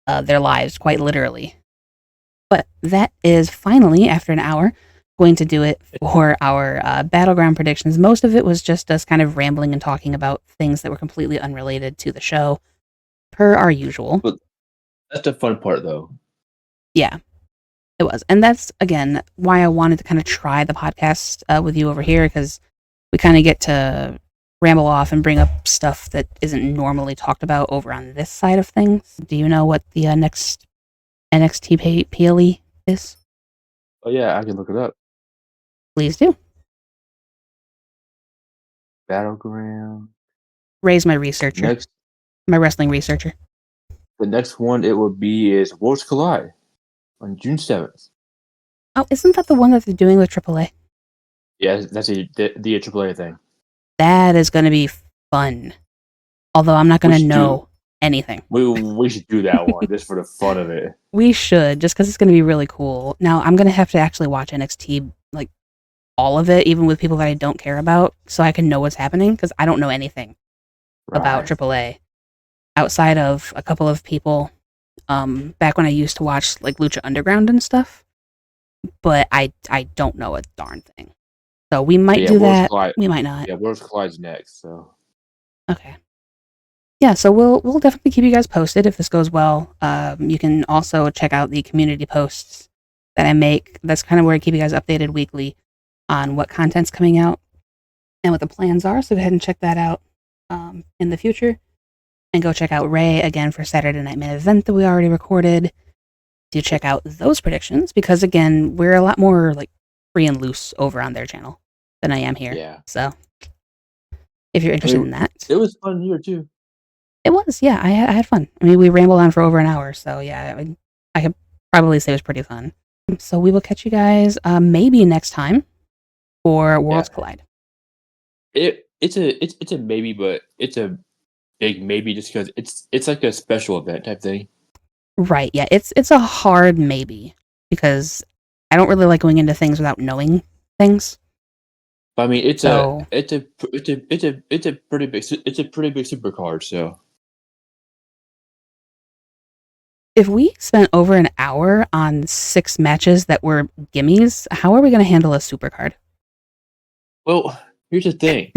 Speaker 1: their lives quite literally. But that is finally, after an hour, going to do it for our Battleground predictions. Most of it was just us kind of rambling and talking about things that were completely unrelated to the show, per our usual.
Speaker 2: But that's the fun part, though.
Speaker 1: Yeah, it was. And that's, again, why I wanted to kind of try the podcast with you over here, because we kind of get to ramble off and bring up stuff that isn't normally talked about over on this side of things. Do you know what the next NXT PLE is?
Speaker 2: Oh yeah, I can look it up.
Speaker 1: Please do.
Speaker 2: Battleground.
Speaker 1: Raise my researcher,
Speaker 2: Next,
Speaker 1: my wrestling researcher.
Speaker 2: the next one it would be is Worlds Collide on June 7th.
Speaker 1: Oh, isn't that the one that they're doing with AAA?
Speaker 2: Yeah, that's the AAA thing.
Speaker 1: That is going to be fun. Although I'm not going to know anything.
Speaker 2: We should do that one just for the fun of it.
Speaker 1: We should, just because it's going to be really cool. Now, I'm going to have to actually watch NXT, like, all of it, even with people that I don't care about, so I can know what's happening, because I don't know anything about AAA. Outside of a couple of people, back when I used to watch, like, Lucha Underground and stuff. But I don't know a darn thing. So we might do that. We might not.
Speaker 2: Yeah, Worlds Collide's next, so.
Speaker 1: Okay. Yeah, so we'll definitely keep you guys posted if this goes well. You can also check out the community posts that I make. That's kind of where I keep you guys updated weekly on what content's coming out and what the plans are. So go ahead and check that out in the future. And go check out Ray again for Saturday Night Main Event that we already recorded. Do check out those predictions because, again, we're a lot more like free and loose over on their channel than I am here.
Speaker 2: Yeah.
Speaker 1: So if you're interested in that.
Speaker 2: It was fun here, too.
Speaker 1: It was, yeah. I had fun. I mean, we rambled on for over an hour, so yeah, I could probably say it was pretty fun. So we will catch you guys maybe next time for Worlds Collide.
Speaker 2: It's a maybe, but it's a big maybe just because it's like a special event type thing.
Speaker 1: Right, yeah. It's a hard maybe because I don't really like going into things without knowing things.
Speaker 2: I mean, it's a pretty big supercard, so.
Speaker 1: If we spent over an hour on 6 matches that were gimmies, how are we going to handle a supercard?
Speaker 2: Well, here's the thing.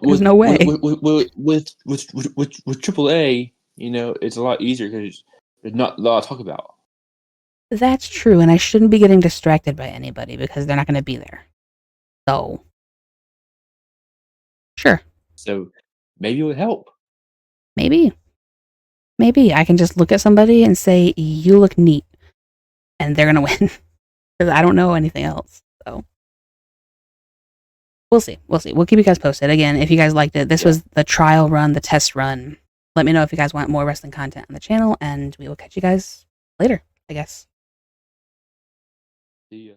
Speaker 1: There's no way.
Speaker 2: With AAA, you know, it's a lot easier because there's not a lot to talk about.
Speaker 1: That's true, and I shouldn't be getting distracted by anybody because they're not going to be there. So, sure.
Speaker 2: So, maybe it would help.
Speaker 1: Maybe I can just look at somebody and say, "You look neat," and they're gonna win because I don't know anything else. So we'll see. We'll keep you guys posted. Again, if you guys liked it, this was the trial run, the test run. Let me know if you guys want more wrestling content on the channel, and we will catch you guys later, I guess.
Speaker 2: See ya.